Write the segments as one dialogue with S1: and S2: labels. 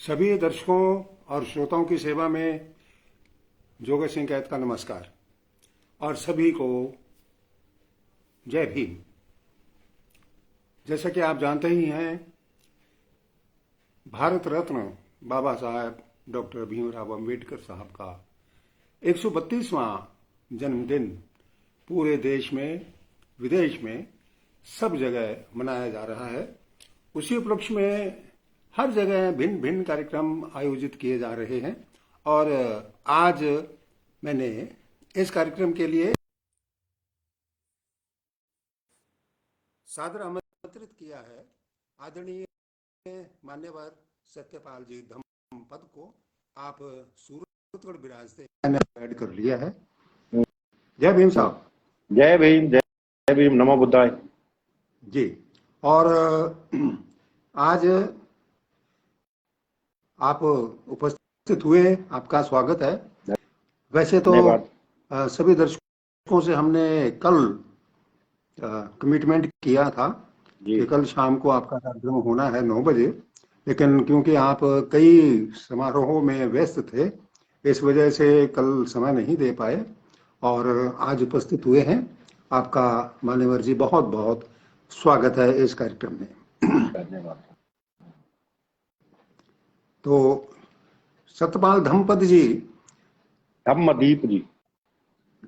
S1: सभी दर्शकों और श्रोताओं की सेवा में जोगेश सिंह कैद का नमस्कार और सभी को जय भीम। जैसा कि आप जानते ही हैं, भारत रत्न बाबा साहब डॉक्टर भीमराव अंबेडकर साहब का 132वां जन्मदिन पूरे देश में, विदेश में सब जगह मनाया जा रहा है। उसी उपलक्ष्य में हर जगह भिन्न भिन्न कार्यक्रम आयोजित किए जा रहे हैं और आज मैंने इस कार्यक्रम के लिए सादर आमंत्रित किया है आदरणीय मान्यवर सत्यपाल जी धम्मपद को। आप सूरतगढ़ विराजते मैंने ऐड कर लिया है। जय भीम साहब।
S2: जय भीम, जय भीम, नमो बुद्धाय
S1: जी। और आज आप उपस्थित हुए, आपका स्वागत है। वैसे तो सभी दर्शकों से हमने कल कमिटमेंट किया था कि कल शाम को आपका कार्यक्रम होना है 9 बजे, लेकिन क्योंकि आप कई समारोहों में व्यस्त थे, इस वजह से कल समय नहीं दे पाए और आज उपस्थित हुए हैं। आपका मान्यवर जी बहुत बहुत स्वागत है इस कार्यक्रम में।
S2: धन्यवाद।
S1: तो सत्यपाल धम्मपद जी,
S2: धम्मदीप जी,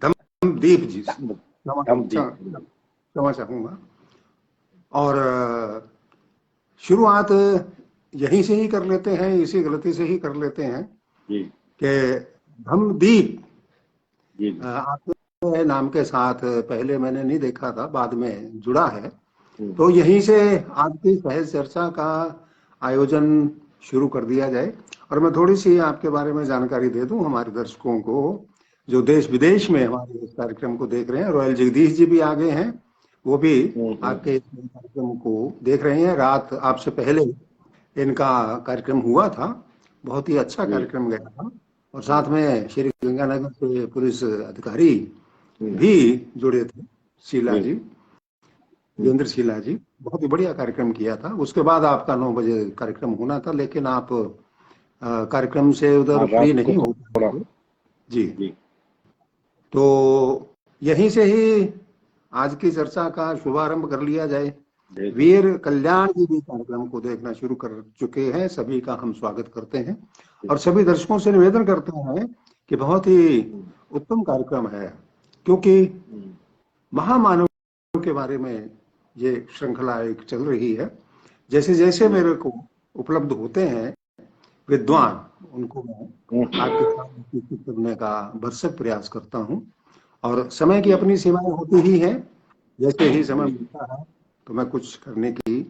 S1: धम्मदीप जी, क्षमा चाहूंगा। और शुरुआत यहीं से ही कर लेते हैं, इसी गलती से ही कर लेते हैं कि धम्मदीप आपके नाम के साथ पहले मैंने नहीं देखा था, बाद में जुड़ा है। तो यहीं से आज की सहज चर्चा का आयोजन शुरू कर दिया जाए और मैं थोड़ी सी आपके बारे में जानकारी दे दूं हमारे दर्शकों को जो देश विदेश में हमारे इस कार्यक्रम को देख रहे हैं। रॉयल जगदीश जी भी आगे हैं, वो भी आपके इस कार्यक्रम को देख रहे हैं। रात आपसे पहले इनका कार्यक्रम हुआ था, बहुत ही अच्छा कार्यक्रम गया था और साथ में श्री गंगानगर से पुलिस अधिकारी भी जुड़े थे, शीला जी, वीरेंद्र शीला जी, बहुत ही बढ़िया कार्यक्रम किया था। उसके बाद आपका 9 बजे कार्यक्रम होना था, लेकिन आप कार्यक्रम से उधर फ्री नहीं हो पाए जी। तो यहीं से ही आज की चर्चा का शुभारंभ कर लिया जाए। वीर कल्याण जी भी कार्यक्रम को देखना शुरू कर चुके हैं, सभी का हम स्वागत करते हैं और सभी दर्शकों से निवेदन करते हैं कि बहुत ही उत्तम कार्यक्रम है, क्योंकि महामानव के बारे में ये श्रृंखला एक चल रही है। जैसे जैसे मेरे को उपलब्ध होते हैं विद्वान, उनको मैं आपके साथ उपस्थित करने का भरसक प्रयास करता हूँ और समय की अपनी सीमाएं होती ही हैं। जैसे ही समय मिलता है तो मैं कुछ करने की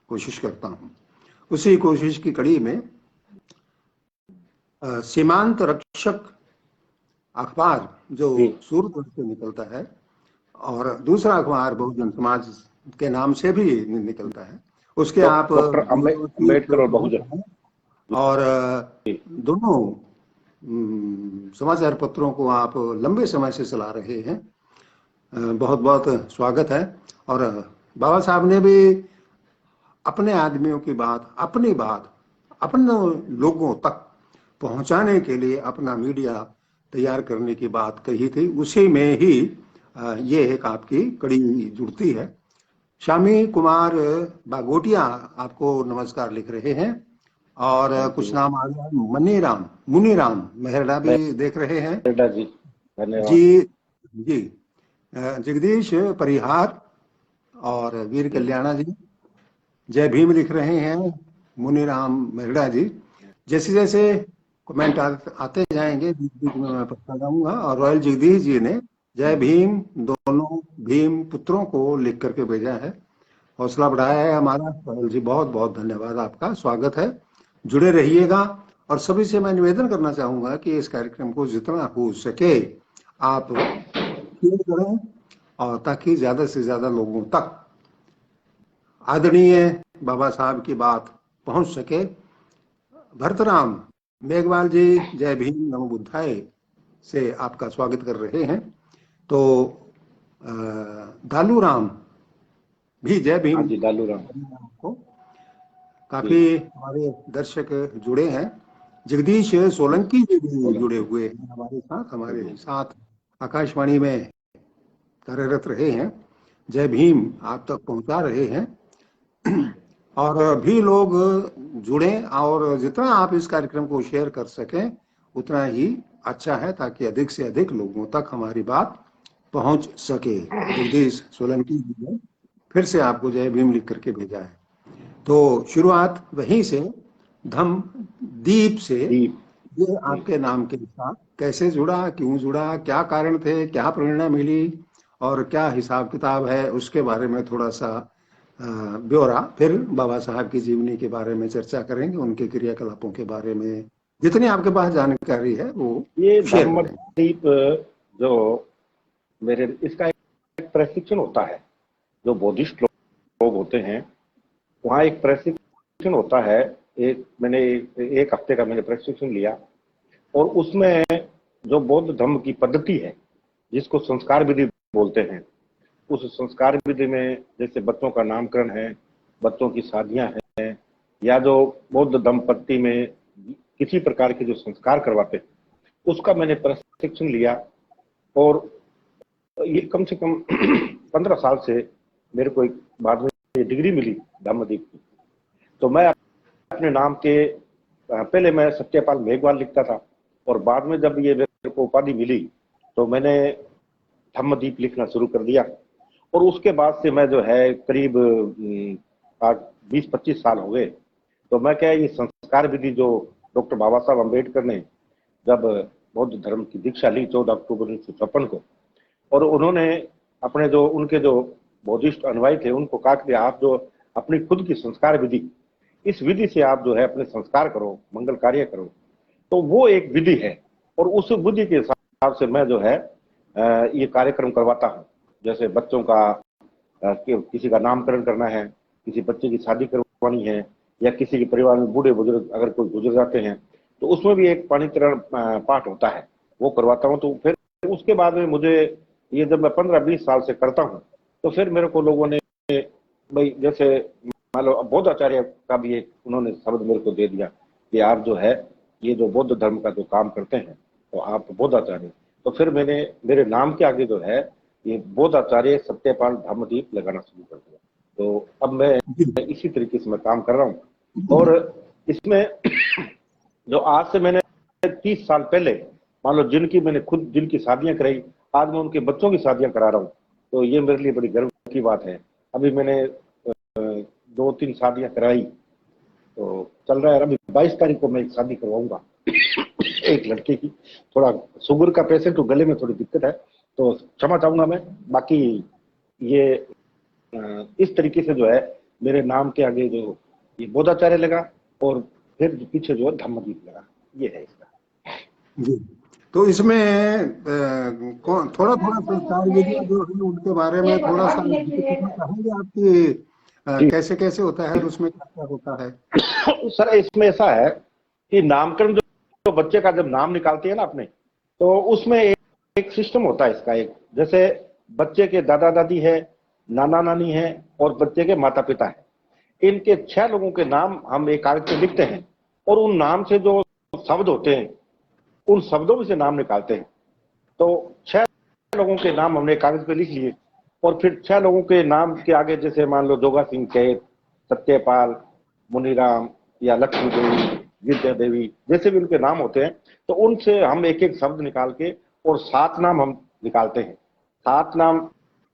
S1: कोशिश करता हूँ। उसी कोशिश की कड़ी में सीमांत रक्षक अखबार जो सूरत से निकलता है और दूसरा अखबार बहुजन समाज के नाम से भी निकलता है, उसके आप
S2: अम्बेडकर और बहुजन
S1: और दोनों समाचार पत्रों को आप लंबे समय से चला रहे हैं। बहुत बहुत स्वागत है। और बाबा साहब ने भी अपने आदमियों की बात, अपनी बात अपने लोगों तक पहुंचाने के लिए अपना मीडिया तैयार करने की बात कही थी। उसी में ही ये एक आपकी कड़ी जुड़ती है। शामी कुमार बागोटिया आपको नमस्कार लिख रहे हैं और कुछ नाम आ गया, मुनीराम मेहरडा भी देख रहे हैं जी। जगदीश परिहार और वीर कल्याणा जी जय भीम लिख रहे हैं, मुनीराम मेहरडा जी। जैसे जैसे कमेंट आते जाएंगे बीच बीच में मैं पढ़ता जाऊंगा। और रॉयल जगदीश जी ने जय भीम दोनों भीम पुत्रों को लिख करके भेजा है, हौसला बढ़ाया है हमारा। रॉयल जी बहुत बहुत धन्यवाद, आपका स्वागत है, जुड़े रहिएगा। और सभी से मैं निवेदन करना चाहूंगा कि इस कार्यक्रम को जितना हो सके आप शेयर करें और ताकि ज्यादा से ज्यादा लोगों तक आदरणीय बाबा साहब की बात पहुंच सके। भरतराम मेघवाल जी जय भीम नमो बुद्धाय से आपका स्वागत कर रहे हैं। तो दालू राम भी जय भीम
S2: दालू राम
S1: को। काफी हमारे दर्शक जुड़े हैं। जगदीश सोलंकी जी भी जुड़े हुए हैं हमारे साथ आकाशवाणी में कार्यरत रहे हैं। जय भीम आप तक पहुंचा रहे हैं और भी लोग जुड़े, और जितना आप इस कार्यक्रम को शेयर कर सकें उतना ही अच्छा है, ताकि अधिक से अधिक लोगों तक हमारी बात पहुंच सके। जगदीश सोलंकी जी ने फिर से आपको जय भीम लिख करके भेजा है। तो शुरुआत वहीं से, धम्मदीप से, ये आपके नाम के साथ कैसे जुड़ा, क्यों जुड़ा, क्या कारण थे, क्या प्रेरणा मिली और क्या हिसाब किताब है, उसके बारे में थोड़ा सा ब्यौरा, फिर बाबा साहब की जीवनी के बारे में चर्चा करेंगे, उनके क्रियाकलापों के बारे में जितनी आपके पास जानकारी है वो
S2: ये
S1: शेयर करें।
S2: धम्मदीप जो मेरे, इसका एक प्रशिक्षण होता है। जो बौद्धिस्ट लोग होते हैं वहाँ एक प्रशिक्षण होता है। मैंने एक हफ्ते का मैंने प्रशिक्षण लिया, और उसमें जो बौद्ध धर्म की पद्धति है जिसको संस्कार विधि बोलते हैं, उस संस्कार विधि में जैसे बच्चों का नामकरण है, बच्चों की शादियां हैं, या जो बौद्ध दंपत्ति में किसी प्रकार के जो संस्कार करवाते हैं, उसका मैंने प्रशिक्षण लिया। और ये कम से कम 15 साल से मेरे को एक बाद में ये डिग्री मिली धम्मदीप की। तो मैं अपने नाम के पहले मैं सत्यपाल मेघवाल लिखता था, और बाद में जब ये मेरे को उपाधि मिली तो मैंने धम्मदीप लिखना शुरू कर दिया। और उसके बाद से मैं जो है करीब आज 20-25 साल हो गए। तो मैं क्या, ये संस्कार विधि जो डॉक्टर बाबा साहब अम्बेडकर ने जब बौद्ध धर्म की दीक्षा ली 14 अक्टूबर 1956 को, और उन्होंने अपने जो उनके जो बौद्धिस्ट अनुयायी थे उनको कहा कि आप जो अपनी खुद की संस्कार विधि, इस विधि से आप जो है अपने संस्कार करो, मंगल कार्य करो। तो वो एक विधि है, और उस विधि के हिसाब से मैं जो है ये कार्यक्रम करवाता हूँ। जैसे बच्चों का किसी का नामकरण करना है, किसी बच्चे की शादी करवानी है, या किसी के परिवार में बूढ़े बुजुर्ग अगर कोई गुजर जाते हैं तो उसमें भी एक पाणित्रण पाठ होता है, वो करवाता हूँ। तो फिर उसके बाद में मुझे ये जब मैं 15-20 साल से करता हूँ तो फिर मेरे को लोगों ने भाई जैसे मान लो बौद्ध आचार्य का भी एक उन्होंने शब्द मेरे को दे दिया कि आप जो है ये जो बौद्ध धर्म का जो काम करते हैं तो आप बौद्ध आचार्य। तो फिर मैंने मेरे नाम के आगे जो है ये बौद्ध आचार्य सत्यपाल धम्मदीप लगाना शुरू कर दिया। तो अब मैं इसी तरीके से मैं काम कर रहा हूँ। और इसमें जो आज से मैंने 30 साल पहले मान लो जिनकी मैंने खुद जिनकी शादियां कराई, आज मैं उनके बच्चों की शादियां करा रहा हूँ। तो ये मेरे लिए बड़ी गर्व की बात है। अभी मैंने 2-3 शादियां कराई, तो चल रहा है। अभी 22 तारीख को मैं एक शादी करवाऊंगा एक लड़के की। थोड़ा शुगर का पेशेंट, तो गले में थोड़ी दिक्कत है, तो क्षमा चाहूंगा मैं। बाकी ये इस तरीके से जो है मेरे नाम के आगे जो ये बौद्धाचार्य लगा, और फिर पीछे जो है धम्मदीप लगा, ये है इसका
S1: जी। तो इसमें थोड़ा थोड़ा संस्कार विधियां जो है उनके बारे में थोड़ा सा चाहेंगे आपकी, कैसे कैसे होता है और उसमें क्या क्या होता है?
S2: सर इसमें ऐसा है कि नामकरण जो बच्चे का जब नाम निकालती है ना अपने, तो उसमें एक सिस्टम होता है इसका। एक जैसे बच्चे के दादा दादी है, नाना नानी है, और बच्चे के माता पिता है। इनके 6 लोगों के नाम हम एक कागज पे लिखते हैं, और उन नाम से जो शब्द होते हैं उन शब्दों में से नाम निकालते हैं। तो 6 लोगों के नाम हमने कागज पे लिख लिए, और फिर 6 लोगों के नाम के आगे जैसे मान लो जोगा सिंह चैत, सत्यपाल, मुनिराम, या लक्ष्मी देवी, विद्या देवी, जैसे भी उनके नाम होते हैं, तो उनसे हम एक एक शब्द निकाल के और 7 नाम हम निकालते हैं। 7 नाम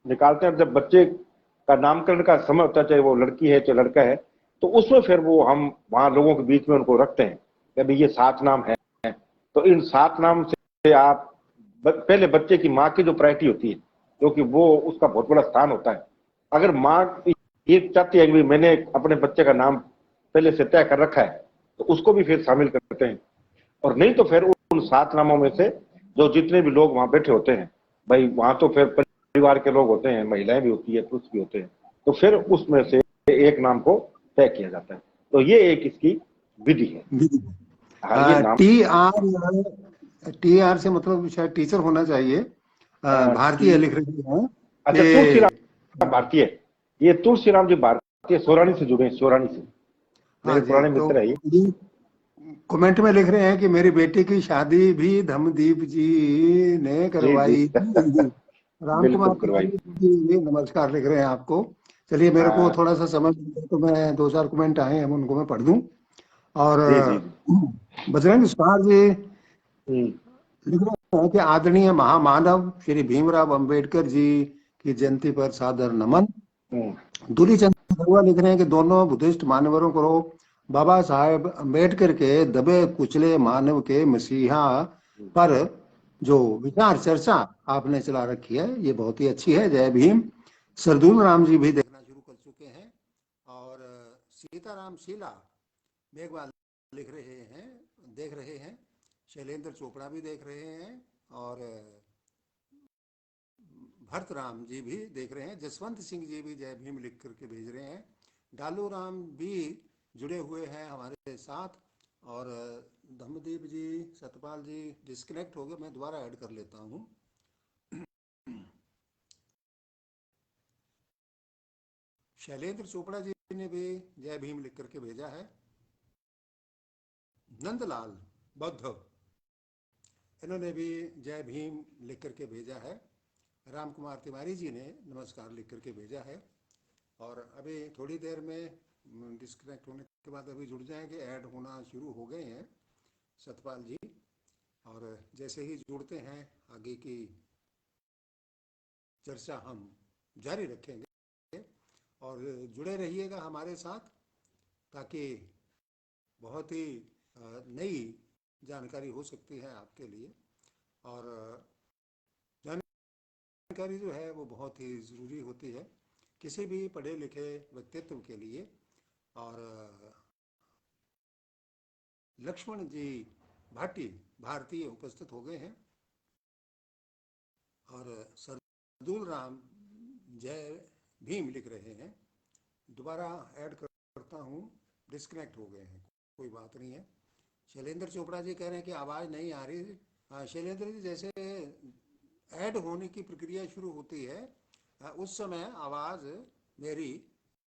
S2: निकालते हैं। जब बच्चे का नामकरण का समय होता है, चाहे वो लड़की है चाहे लड़का है, तो उसमें फिर वो हम वहां लोगों के बीच में उनको रखते हैं कि अभी ये 7 नाम है। तो इन 7 नाम से आप पहले बच्चे की माँ की जो प्रायोरिटी होती है, क्योंकि वो उसका बहुत बड़ा स्थान होता है। अगर माँ ये चाहती है कि मैंने अपने बच्चे का नाम पहले से तय कर रखा है, तो उसको भी फिर शामिल करते हैं। और नहीं तो फिर उन 7 नामों में से जो जितने भी लोग वहां बैठे होते हैं, भाई वहां तो फिर परिवार के लोग होते हैं, महिलाएं भी होती है, पुरुष भी होते हैं, तो फिर उसमें से एक नाम को तय किया जाता है। तो ये एक इसकी विधि है। हाँ, ये नाम
S1: TR से मतलब शायद टीचर होना चाहिए। भारतीय लिख रही है।
S2: अच्छा, तुलसीराम भारतीय, ये तुलसीराम जी भारतीय सोरानी से जुड़े हैं, सोरानी से।
S1: हाँ
S2: मेरे
S1: जी,
S2: पुराने
S1: तो
S2: मित्र है ये।
S1: ये कमेंट में लिख रहे हैं कि मेरी बेटी की शादी भी धमदीप जी ने
S2: जी जी
S1: करवाई थी। राम कुमार
S2: बिल्कुल करवाई।
S1: तिवारी जी नमस्कार लिख रहे हैं आपको। चलिए, मेरे को
S2: हाँ
S1: थोड़ा सा समय मिला तो मैं दो चार कमेंट आए हैं उनको मैं पढ़ दूं। और
S2: जी जी जी।
S1: बजरंग सुतार जी
S2: हम्म
S1: लिख रहे हैं कि आदरणीय महामानव श्री भीमराव अंबेडकर जी की जयंती पर सादर नमन।
S2: हम्म
S1: दूली चंद बरुआ लिख रहे हैं कि दोनों बुद्धिस्ट मानवरों को बाबा साहेब अम्बेडकर के दबे कुचले मानव के मसीहा पर जो विचार चर्चा आपने चला रखी है ये बहुत ही अच्छी है। जय भीम। सरदूल राम जी भी देखना शुरू कर चुके हैं। और सीताराम शीला मेघवाल लिख रहे हैं, देख रहे हैं। शैलेंद्र चोपड़ा भी देख रहे हैं। और भरत राम जी भी देख रहे हैं। जसवंत सिंह जी भी जय भीम लिख करके भेज रहे हैं। डालू राम भी जुड़े हुए हैं हमारे साथ। और धम्मदीप जी, सतपाल जी डिस्कनेक्ट हो गए, मैं दोबारा ऐड कर लेता हूँ। शैलेंद्र चोपड़ा जी ने भी जय भीम लिख करके भेजा है। नंदलाल बौद्ध, इन्होंने भी जय भीम लिख करके भेजा है। राम कुमार तिवारी जी ने नमस्कार लिख करके भेजा है। और अभी थोड़ी देर में डिस्कनेक्ट होने के बाद अभी जुड़ जाएंगे, ऐड होना शुरू हो गए हैं सतपाल जी। और जैसे ही जुड़ते हैं आगे की चर्चा हम जारी रखेंगे। और जुड़े रहिएगा हमारे साथ, ताकि बहुत ही नई जानकारी हो सकती है आपके लिए। और जानकारी जो है वो बहुत ही ज़रूरी होती है किसी भी पढ़े लिखे व्यक्तित्व के लिए। और लक्ष्मण जी भाटी भारतीय उपस्थित हो गए हैं। और सरदूल राम जय भीम लिख रहे हैं। दोबारा ऐड करता हूँ, डिस्कनेक्ट हो गए हैं, कोई बात नहीं है। शैलेंद्र चोपड़ा जी कह रहे हैं कि आवाज़ नहीं आ रही। हाँ शैलेंद्र जी, जैसे ऐड होने की प्रक्रिया शुरू होती है उस समय आवाज़ मेरी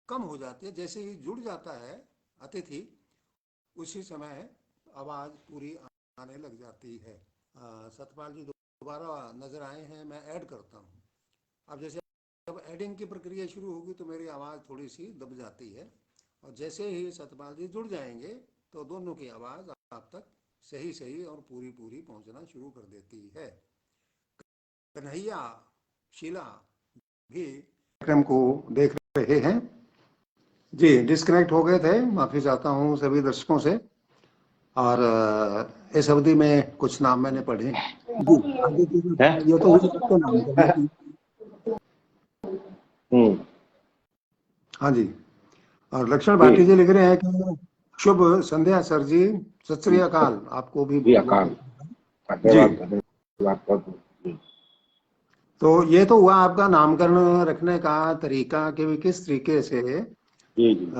S1: कम हो जाती है। जैसे ही जुड़ जाता है अतिथि उसी समय आवाज़ पूरी आने लग जाती है। सतपाल जी दोबारा नज़र आए हैं, मैं ऐड करता हूँ। अब जैसे जब एडिंग की प्रक्रिया शुरू होगी तो मेरी आवाज़ थोड़ी सी दब जाती है। और जैसे ही सतपाल जी जुड़ जाएंगे तो दोनों की आवाज़ आप तक सही सही और पूरी पूरी पहुंचना शुरू कर देती है। कन्हैया शीला भी कार्यक्रम को देख रहे हैं। जी डिस्कनेक्ट हो गए थे, माफ़ी चाहता हूँ सभी दर्शकों से। और इस अवधि में कुछ नाम मैंने पढ़े। जी आगे की
S2: है।
S1: ये तो हुई सबके नाम करने की।
S2: हम्म
S1: हाँ जी। और लक्ष्मण
S2: जी
S1: भाटी जी लिख रहे हैं कि शुभ संध्या सर जी, सत श्री अकाल, आपको भी
S2: जी
S1: बहुत
S2: आकाश,
S1: बहुत जी।
S2: धन्यवाद धन्यवाद बहुत बहुत।
S1: तो ये तो हुआ आपका नामकरण रखने का तरीका कि किस तरीके से
S2: जी जी।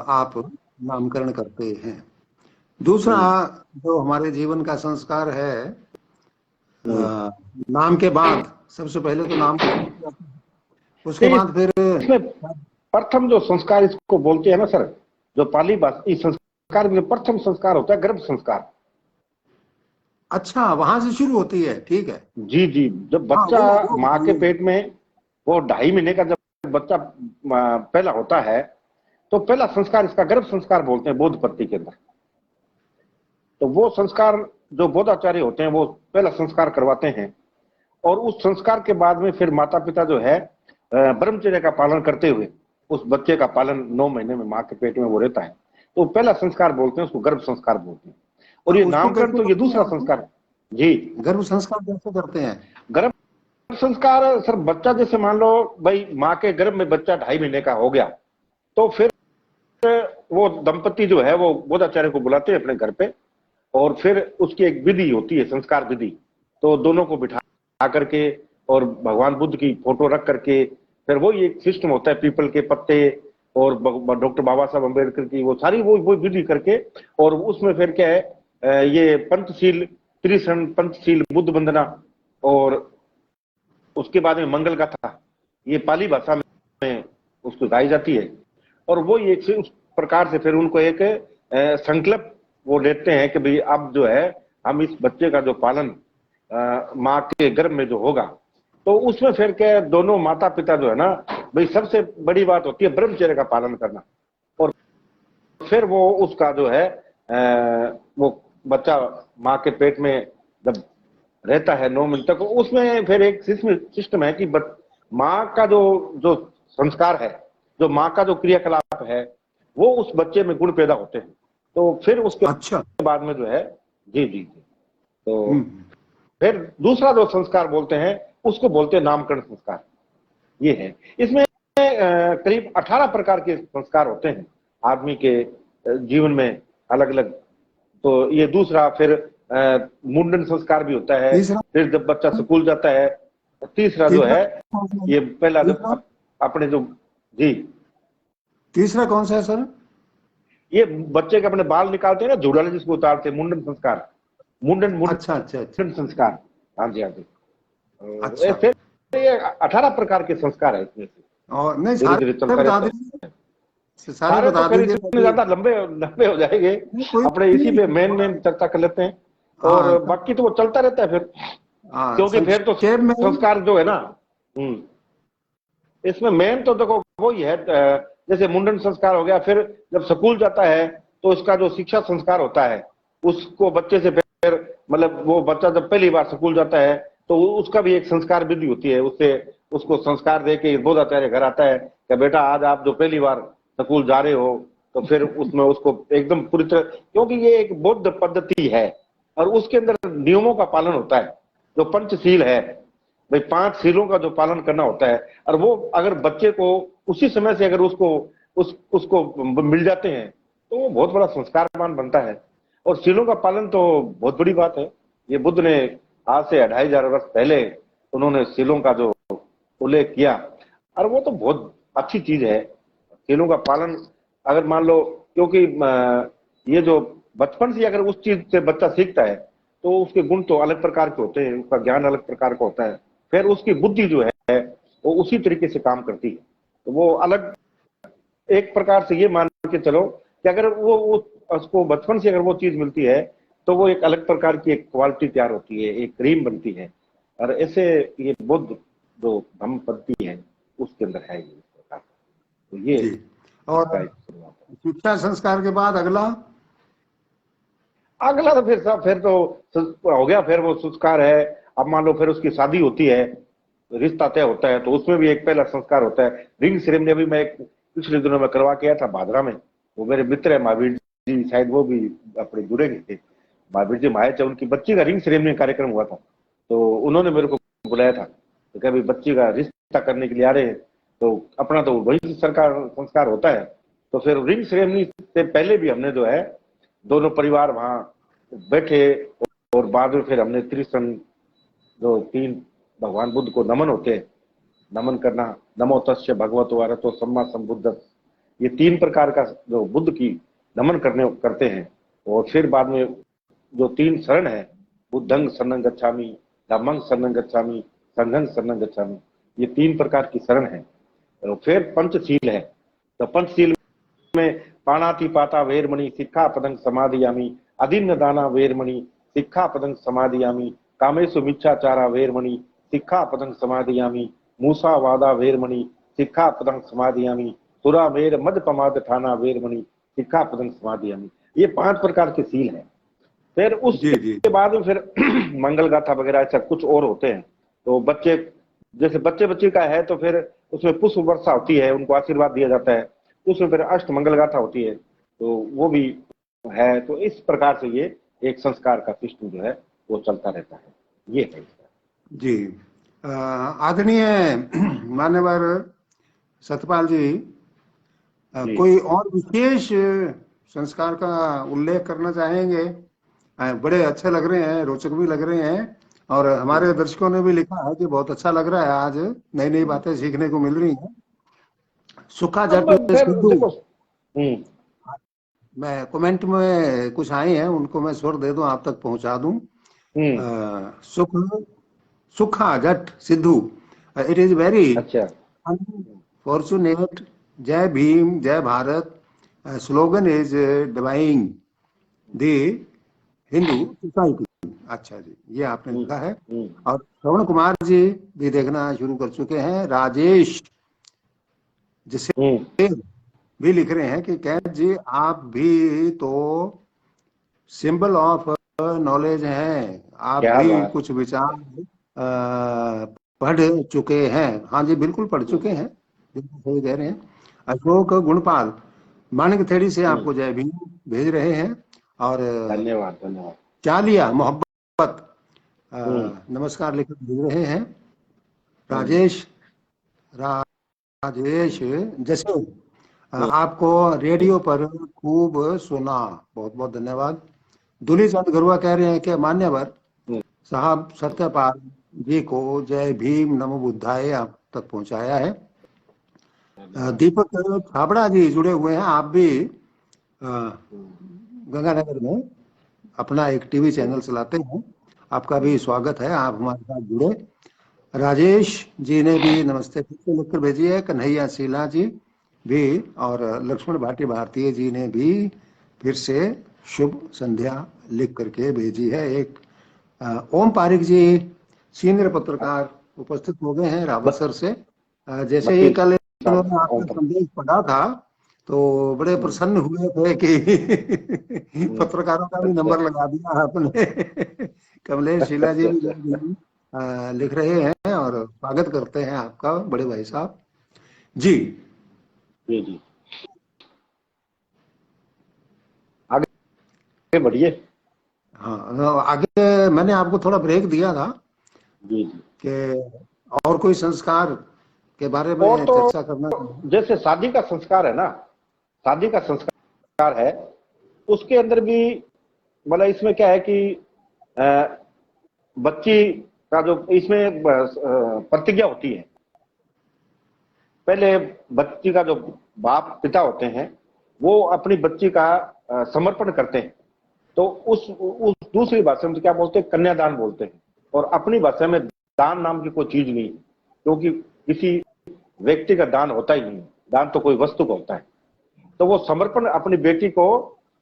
S1: आप नामकरण करते हैं। दूसरा
S2: हम्म
S1: जो हमारे जीवन का संस्कार है,
S2: हम्म।
S1: नाम के बाद सबसे पहले तो नाम, उसके
S2: नहीं,
S1: बाद फिर
S2: इसमें प्रथम जो संस्कार इसको बोलते हैं ना सर, जो पाली भाषा इस संस्कार में प्रथम संस्कार होता है गर्भ संस्कार।
S1: अच्छा वहां से शुरू होती है, ठीक है।
S2: जी जी। जब
S1: हाँ
S2: बच्चा
S1: वो
S2: माँ के
S1: बताइए।
S2: पेट में, वो 2.5 महीने का जब बच्चा पहला होता है, तो पहला संस्कार इसका गर्भ संस्कार बोलते हैं बौद्ध पत्ती के अंदर। तो वो संस्कार जो बौद्धाचार्य होते हैं वो पहला संस्कार करवाते हैं। और उस संस्कार के बाद में फिर माता पिता जो है ब्रह्मचर्य का पालन करते हुए उस बच्चे का पालन 9 महीने में माँ के पेट में वो रहता है, तो पहला संस्कार बोलते हैं उसको, गर्भ संस्कार बोलते हैं। और ये
S1: उसको
S2: नामकरण
S1: कैसे
S2: तो ये
S1: करते हैं
S2: दूसरा
S1: आप?
S2: संस्कार है। जी।
S1: गर्भ संस्कार कैसे करते हैं?
S2: गर्भ संस्कार सर, बच्चा जैसे मान लो भाई माँ के गर्भ में बच्चा 2.5 महीने का हो गया, तो फिर वो दंपति जो है वो बौद्धाचार्य को बुलाते हैं अपने घर पे, और फिर उसकी एक विधि होती है, संस्कार विधि। तो दोनों को बिठा करके और भगवान बुद्ध की फोटो रख करके फिर वही एक सिस्टम होता है, पीपल के पत्ते और डॉक्टर बाबा साहब अम्बेडकर की वो सारी वो विधि करके, और उसमें फिर क्या है ये पंचशील, त्रिशरण पंचशील, बुद्ध वंदना, और उसके बाद में मंगल गाथा, ये पाली भाषा में उसको गाई जाती है। और वो एक प्रकार से फिर उनको एक संकल्प वो लेते हैं कि भाई अब जो है हम इस बच्चे का जो पालन माँ के गर्भ में जो होगा, तो उसमें फिर क्या दोनों माता पिता जो है ना भाई, सबसे बड़ी बात होती है ब्रह्मचर्य का पालन करना। और फिर वो उसका जो है वो बच्चा माँ के पेट में जब रहता है 9 महीने तक, उसमें फिर एक सिस्टम है कि माँ का जो संस्कार है, जो माँ का जो क्रियाकलाप है, वो उस बच्चे में गुण पैदा होते हैं। तो फिर उसके
S1: अच्छा।
S2: बाद में जो है जी जी जी तो फिर दूसरा जो संस्कार बोलते हैं उसको बोलते हैं नामकरण संस्कार। ये है, इसमें करीब 18 प्रकार के संस्कार होते हैं आदमी के जीवन में अलग अलग। तो ये दूसरा, फिर मुंडन संस्कार भी होता है, फिर जब बच्चा स्कूल जाता है। तीसरा जो है ये पहला जब अपने जो जी
S1: तीसरा कौन सा है सर? ये
S2: बच्चे के अपने बाल निकालते हैं ना, झूला जिसको उतारते हैं, मुंडन संस्कार, मुंडन
S1: अच्छा अच्छा अच्छा
S2: संस्कार। हाँ जी हाँ जी।
S1: अच्छा।
S2: फिर ये 18 प्रकार के संस्कार है इसमें से,
S1: और नहीं
S2: धीरे धीरे चलता रहता है। सारे तो फिर इसमें ज्यादा लंबे हो जाएंगे, अपने इसी पे मेन चर्चा कर लेते हैं, और बाकी तो वो चलता रहता है फिर, क्योंकि फिर तो संस्कार जो है ना इसमें मेन तो देखो वही है। जैसे मुंडन संस्कार हो गया, फिर जब स्कूल जाता है तो उसका जो शिक्षा संस्कार होता है, उसको बच्चे से फिर मतलब वो बच्चा जब पहली बार स्कूल जाता है तो उसका भी एक संस्कार विधि होती है, उससे उसको संस्कार दे के बोधाचार्य घर आता है कि बेटा आज आप जो पहली बार स्कूल जा रहे हो, तो फिर उसमें उसको एकदम पूरी तरह, क्योंकि ये एक बौद्ध पद्धति है और उसके अंदर नियमों का पालन होता है, जो पंचशील है भाई, 5 शीलों का जो पालन करना होता है। और वो अगर बच्चे को उसी समय से अगर उसको मिल जाते हैं तो वो बहुत बड़ा संस्कारवान बनता है। और शीलों का पालन तो बहुत बड़ी बात है। ये बुद्ध ने आज से 2500 वर्ष पहले उन्होंने शीलों का जो उल्लेख किया, और वो तो बहुत अच्छी चीज है शीलों का पालन। अगर मान लो, क्योंकि ये जो बचपन से अगर उस चीज से बच्चा सीखता है तो उसके गुण तो अलग प्रकार के होते हैं, उसका ज्ञान अलग प्रकार का होता है, फिर उसकी बुद्धि जो है वो उसी तरीके से काम करती है। तो वो अलग एक प्रकार से ये मान के चलो कि अगर वो उसको बचपन से अगर वो चीज मिलती है तो वो एक अलग प्रकार की एक क्वालिटी तैयार होती है, एक क्रीम बनती है। और ऐसे ये बुद्ध जो धम्म पद्धति है उसके अंदर है इस प्रकार। तो ये
S1: और शिक्षा संस्कार के बाद अगला
S2: तो फिर तो हो गया, फिर वो संस्कार है। अब मान लो फिर उसकी शादी होती है, रिश्ता तय होता है, तो उसमें भी एक पहला संस्कार होता है रिंग सेरेमनी। अभी मैं पिछले दिनों में करवा के आया था भादरा में, वो मेरे मित्र है महावीर जी, शायद वो भी अपने जुड़ेंगे थे, महावीर जी माया, उनकी बच्ची का रिंग सेरेमनी कार्यक्रम हुआ था, तो उन्होंने मेरे को बुलाया था तो कभी बच्ची का रिश्ता करने के लिए आ रहे हैं, तो अपना तो वही सरकार संस्कार होता है। तो फिर रिंग सेरेमनी से पहले भी हमने जो है दोनों परिवार वहां बैठे, और बाद में फिर हमने त्रिसन जो 3 भगवान बुद्ध को नमन होते हैं, नमन करना, नमो तस्य भगवतो अरहतो सम्मा संबुद्ध, ये 3 प्रकार का जो बुद्ध की नमन करते हैं। और फिर बाद में जो 3 शरण है, बुद्धं शरणं गच्छामि, धम्मं शरणं गच्छामि, संघं शरणं गच्छामि, ये 3 प्रकार की शरण है। और फिर पंचशील है, तो पंचशील में पाणातिपाता वेरमणि सिक्खापदं समादियामि, अदीन्न दाना वेरमणि सिक्खापदं समादियामि, कामेषु मिच्छाचारा वेरमणि सिक्खापदं समादियामि, मूसावादा वेरमणि सिक्खापदं समादियामि, सुरामेर मदपमाद ठाना वेरमणि सिक्खापदं समादियामि। ये 5 प्रकार के सील हैं। फिर उसके बाद में फिर मंगल गाथा वगैरह ऐसा कुछ और होते हैं। तो बच्चे जैसे बच्चे का है तो फिर उसमें पुष्प वर्षा होती है, उनको आशीर्वाद दिया जाता है, उसमें फिर अष्ट मंगल गाथा होती है, तो वो भी है। तो इस प्रकार से ये एक संस्कार का सिस्टम जो है वो चलता रहता है। ये है
S1: जी। आदरणीय मान्यवर सतपाल जी, कोई और विशेष संस्कार का उल्लेख करना चाहेंगे? बड़े अच्छे लग रहे हैं, रोचक भी लग रहे हैं, और हमारे दर्शकों ने भी लिखा है कि बहुत अच्छा लग रहा है, आज नई नई बातें सीखने को मिल रही हैं। सुखा जट सिद्धू, मैं कमेंट में कुछ आए हैं, उनको मैं स्वर दे दूं, आप तक पहुंचा दूं। Sukha Jatt Sidhu, it is very unfortunate, जय भीम, जय Bharat, slogan is dividing the Hindu society. अच्छा जी, ये आपने लिखा है। और श्रवण कुमार जी भी देखना शुरू कर चुके हैं। राजेश जिसे भी लिख रहे हैं कि कैद जी आप भी तो सिंबल ऑफ नॉलेज हैं, आप
S2: क्या
S1: भी
S2: बात।
S1: कुछ विचार पढ़ चुके हैं। हाँ जी, बिल्कुल पढ़ चुके हैं, बिल्कुल सही कह रहे हैं। अशोक गुणपाल मानिक थेड़ी से आपको जय भीम भेज रहे हैं। और
S2: धन्यवाद धन्यवाद।
S1: चालिया मोहब्बत नमस्कार लिख भेज रहे हैं। राजेश राजेश जैसे आपको रेडियो पर खूब सुना, बहुत बहुत धन्यवाद। दुली चंद गरुआ कह रहे हैं कि मान्यवर साहब सत्यपाल जी को जय भीम नमो बुद्धाय आप तक पहुंचाया है। दीपक छाबड़ा जी जुड़े हुए हैं, आप भी गंगानगर में अपना एक टीवी चैनल चलाते हैं, आपका भी स्वागत है, आप हमारे साथ जुड़े। राजेश जी ने भी नमस्ते फिर से लिखकर भेजी है। कन्हैया शीला जी भी और लक्ष्मण भाटी भारतीय जी ने भी फिर से शुभ संध्या लिख करके भेजी है। एक ओम पारिक जी सीनियर पत्रकार उपस्थित हो गए हैं रावतसर से। जैसे ही कल इन्होंने आपका संदेश पढ़ा था तो बड़े प्रसन्न हुए थे कि पत्रकारों का भी नंबर लगा दिया आपने। कमलेश शीला जी भी लिख रहे हैं और स्वागत करते हैं आपका बड़े भाई साहब जी।
S2: जी जी, आगे बढ़िए।
S1: हाँ, आगे मैंने आपको थोड़ा ब्रेक दिया था
S2: जी जी।
S1: कि और कोई संस्कार के बारे
S2: और
S1: में
S2: तो
S1: चर्चा करना चाहिए।
S2: जैसे शादी का संस्कार है ना, शादी का संस्कार है, उसके अंदर भी मतलब इसमें क्या है कि अ, बच्ची का जो इसमें प्रतिज्ञा होती है। पहले बच्ची का जो बाप पिता होते हैं वो अपनी बच्ची का समर्पण करते हैं। तो उस दूसरी भाषा में क्या बोलते हैं, कन्यादान बोलते हैं। और अपनी भाषा में दान नाम की कोई चीज नहीं है, क्योंकि किसी व्यक्ति का दान होता ही नहीं है, दान तो कोई वस्तु का होता है। तो वो समर्पण अपनी बेटी को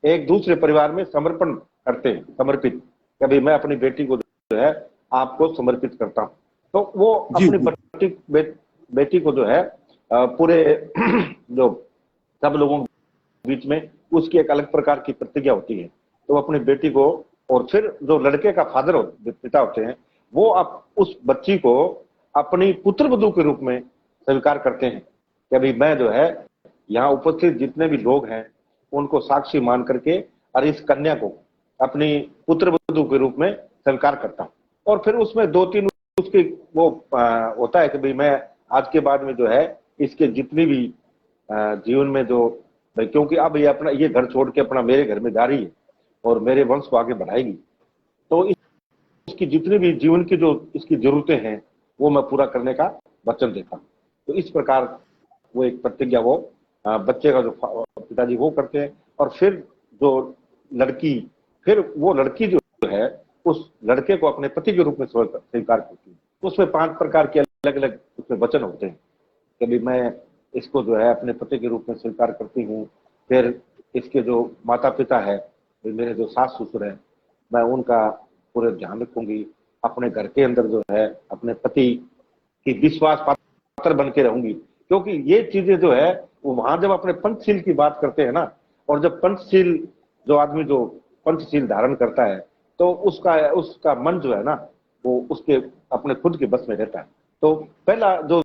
S2: एक दूसरे परिवार में समर्पण करते हैं, समर्पित, कि भाई मैं अपनी बेटी को जो है आपको समर्पित करता हूं। तो वो
S1: जी
S2: अपनी
S1: जी
S2: बेटी को जो है पूरे जो सब लोगों के बीच में उसकी एक अलग प्रकार की प्रतिज्ञा होती है। तो वो अपनी बेटी को, और फिर जो लड़के का फादर पिता होते हैं, वो उस बच्ची को अपनी पुत्र वधू के रूप में स्वीकार करते हैं कि अभी मैं जो है यहाँ उपस्थित जितने भी लोग हैं उनको साक्षी मान करके और इस कन्या को अपनी पुत्र वधू के रूप में स्वीकार करता हूँ। और फिर उसमें दो तीन उसके वो होता है कि भाई मैं आज के बाद में जो है इसके जितनी भी जीवन में जो भाई, क्योंकि अब ये अपना ये घर छोड़ के अपना मेरे घर में जा रही है और मेरे वंश को आगे बढ़ाएगी, तो इसकी जितनी भी जीवन की जो इसकी जरूरतें हैं वो मैं पूरा करने का वचन देता हूँ। तो इस प्रकार वो एक प्रतिज्ञा वो बच्चे का जो पिताजी वो करते हैं। और फिर जो लड़की, फिर वो लड़की जो है उस लड़के को अपने पति के रूप में स्वीकार करती है। तो उसमें 5 प्रकार के अलग अलग उसमें वचन होते हैं कि भाई मैं इसको जो है अपने पति के रूप में स्वीकार करती हूँ। फिर इसके जो माता पिता है, मेरे जो सास ससुर है, मैं उनका पूरे ध्यान रखूंगी। अपने घर के अंदर जो है अपने पति की विश्वास पात्र बन के रहूंगी। क्योंकि ये चीजें जो है वो वहां जब अपने पंचशील की बात करते हैं ना, और जब पंचशील जो आदमी जो पंचशील धारण करता है तो उसका उसका मन जो है ना वो उसके अपने खुद के बस में रहता है। तो पहला जो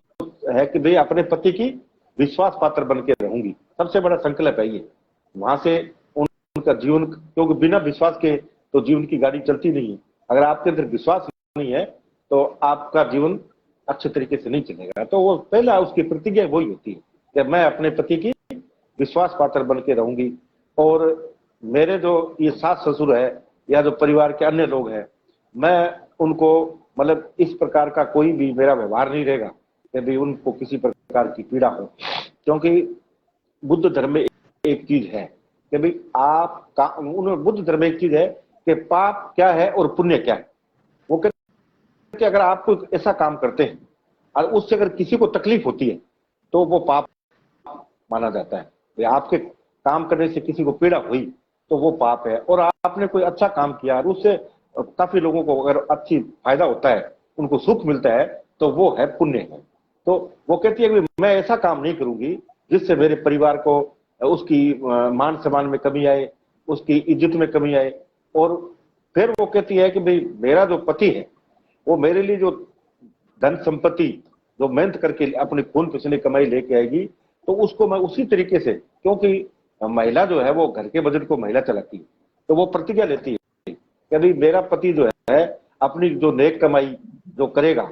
S2: है कि भाई अपने पति की विश्वास पात्र बन के रहूंगी, सबसे बड़ा संकल्प है ये। वहां से उनका जीवन, क्योंकि बिना विश्वास के तो जीवन की गाड़ी चलती नहीं है। अगर आपके अंदर विश्वास नहीं है तो आपका जीवन अच्छे तरीके से नहीं चलेगा। तो वो पहला उसकी प्रतिज्ञा वही होती है कि मैं अपने पति की विश्वास पात्र बन के रहूंगी। और मेरे जो ये सास ससुर है या जो परिवार के अन्य लोग हैं, मैं उनको मतलब इस प्रकार का कोई भी मेरा व्यवहार नहीं रहेगा कि भी उनको किसी प्रकार की पीड़ा हो। क्योंकि बुद्ध धर्म में एक चीज है कि भाई आप बुद्ध धर्म में एक चीज है कि पाप क्या है और पुण्य क्या है। वो कहते कि अगर आप कोई ऐसा काम करते हैं और उससे अगर किसी को तकलीफ होती है तो वो पाप माना जाता है। आपके काम करने से किसी को पीड़ा हुई तो वो पाप है, और आपने कोई अच्छा काम किया और उससे काफी लोगों को अगर अच्छी फायदा होता है, उनको सुख मिलता है, तो वो है पुण्य है। तो वो कहती है कि मैं ऐसा काम नहीं करूंगी जिससे मेरे परिवार को उसकी मान सम्मान में कमी आए, उसकी इज्जत में कमी आए। और फिर वो कहती है कि भाई मेरा जो पति है वो मेरे लिए जो धन संपत्ति जो मेहनत करके अपने खून पसीने कमाई लेके आएगी, तो उसको मैं उसी तरीके से, क्योंकि महिला जो है वो घर के बजट को महिला चलाती है, तो वो प्रतिज्ञा लेती है कि भाई मेरा पति जो है अपनी जो नेक कमाई जो करेगा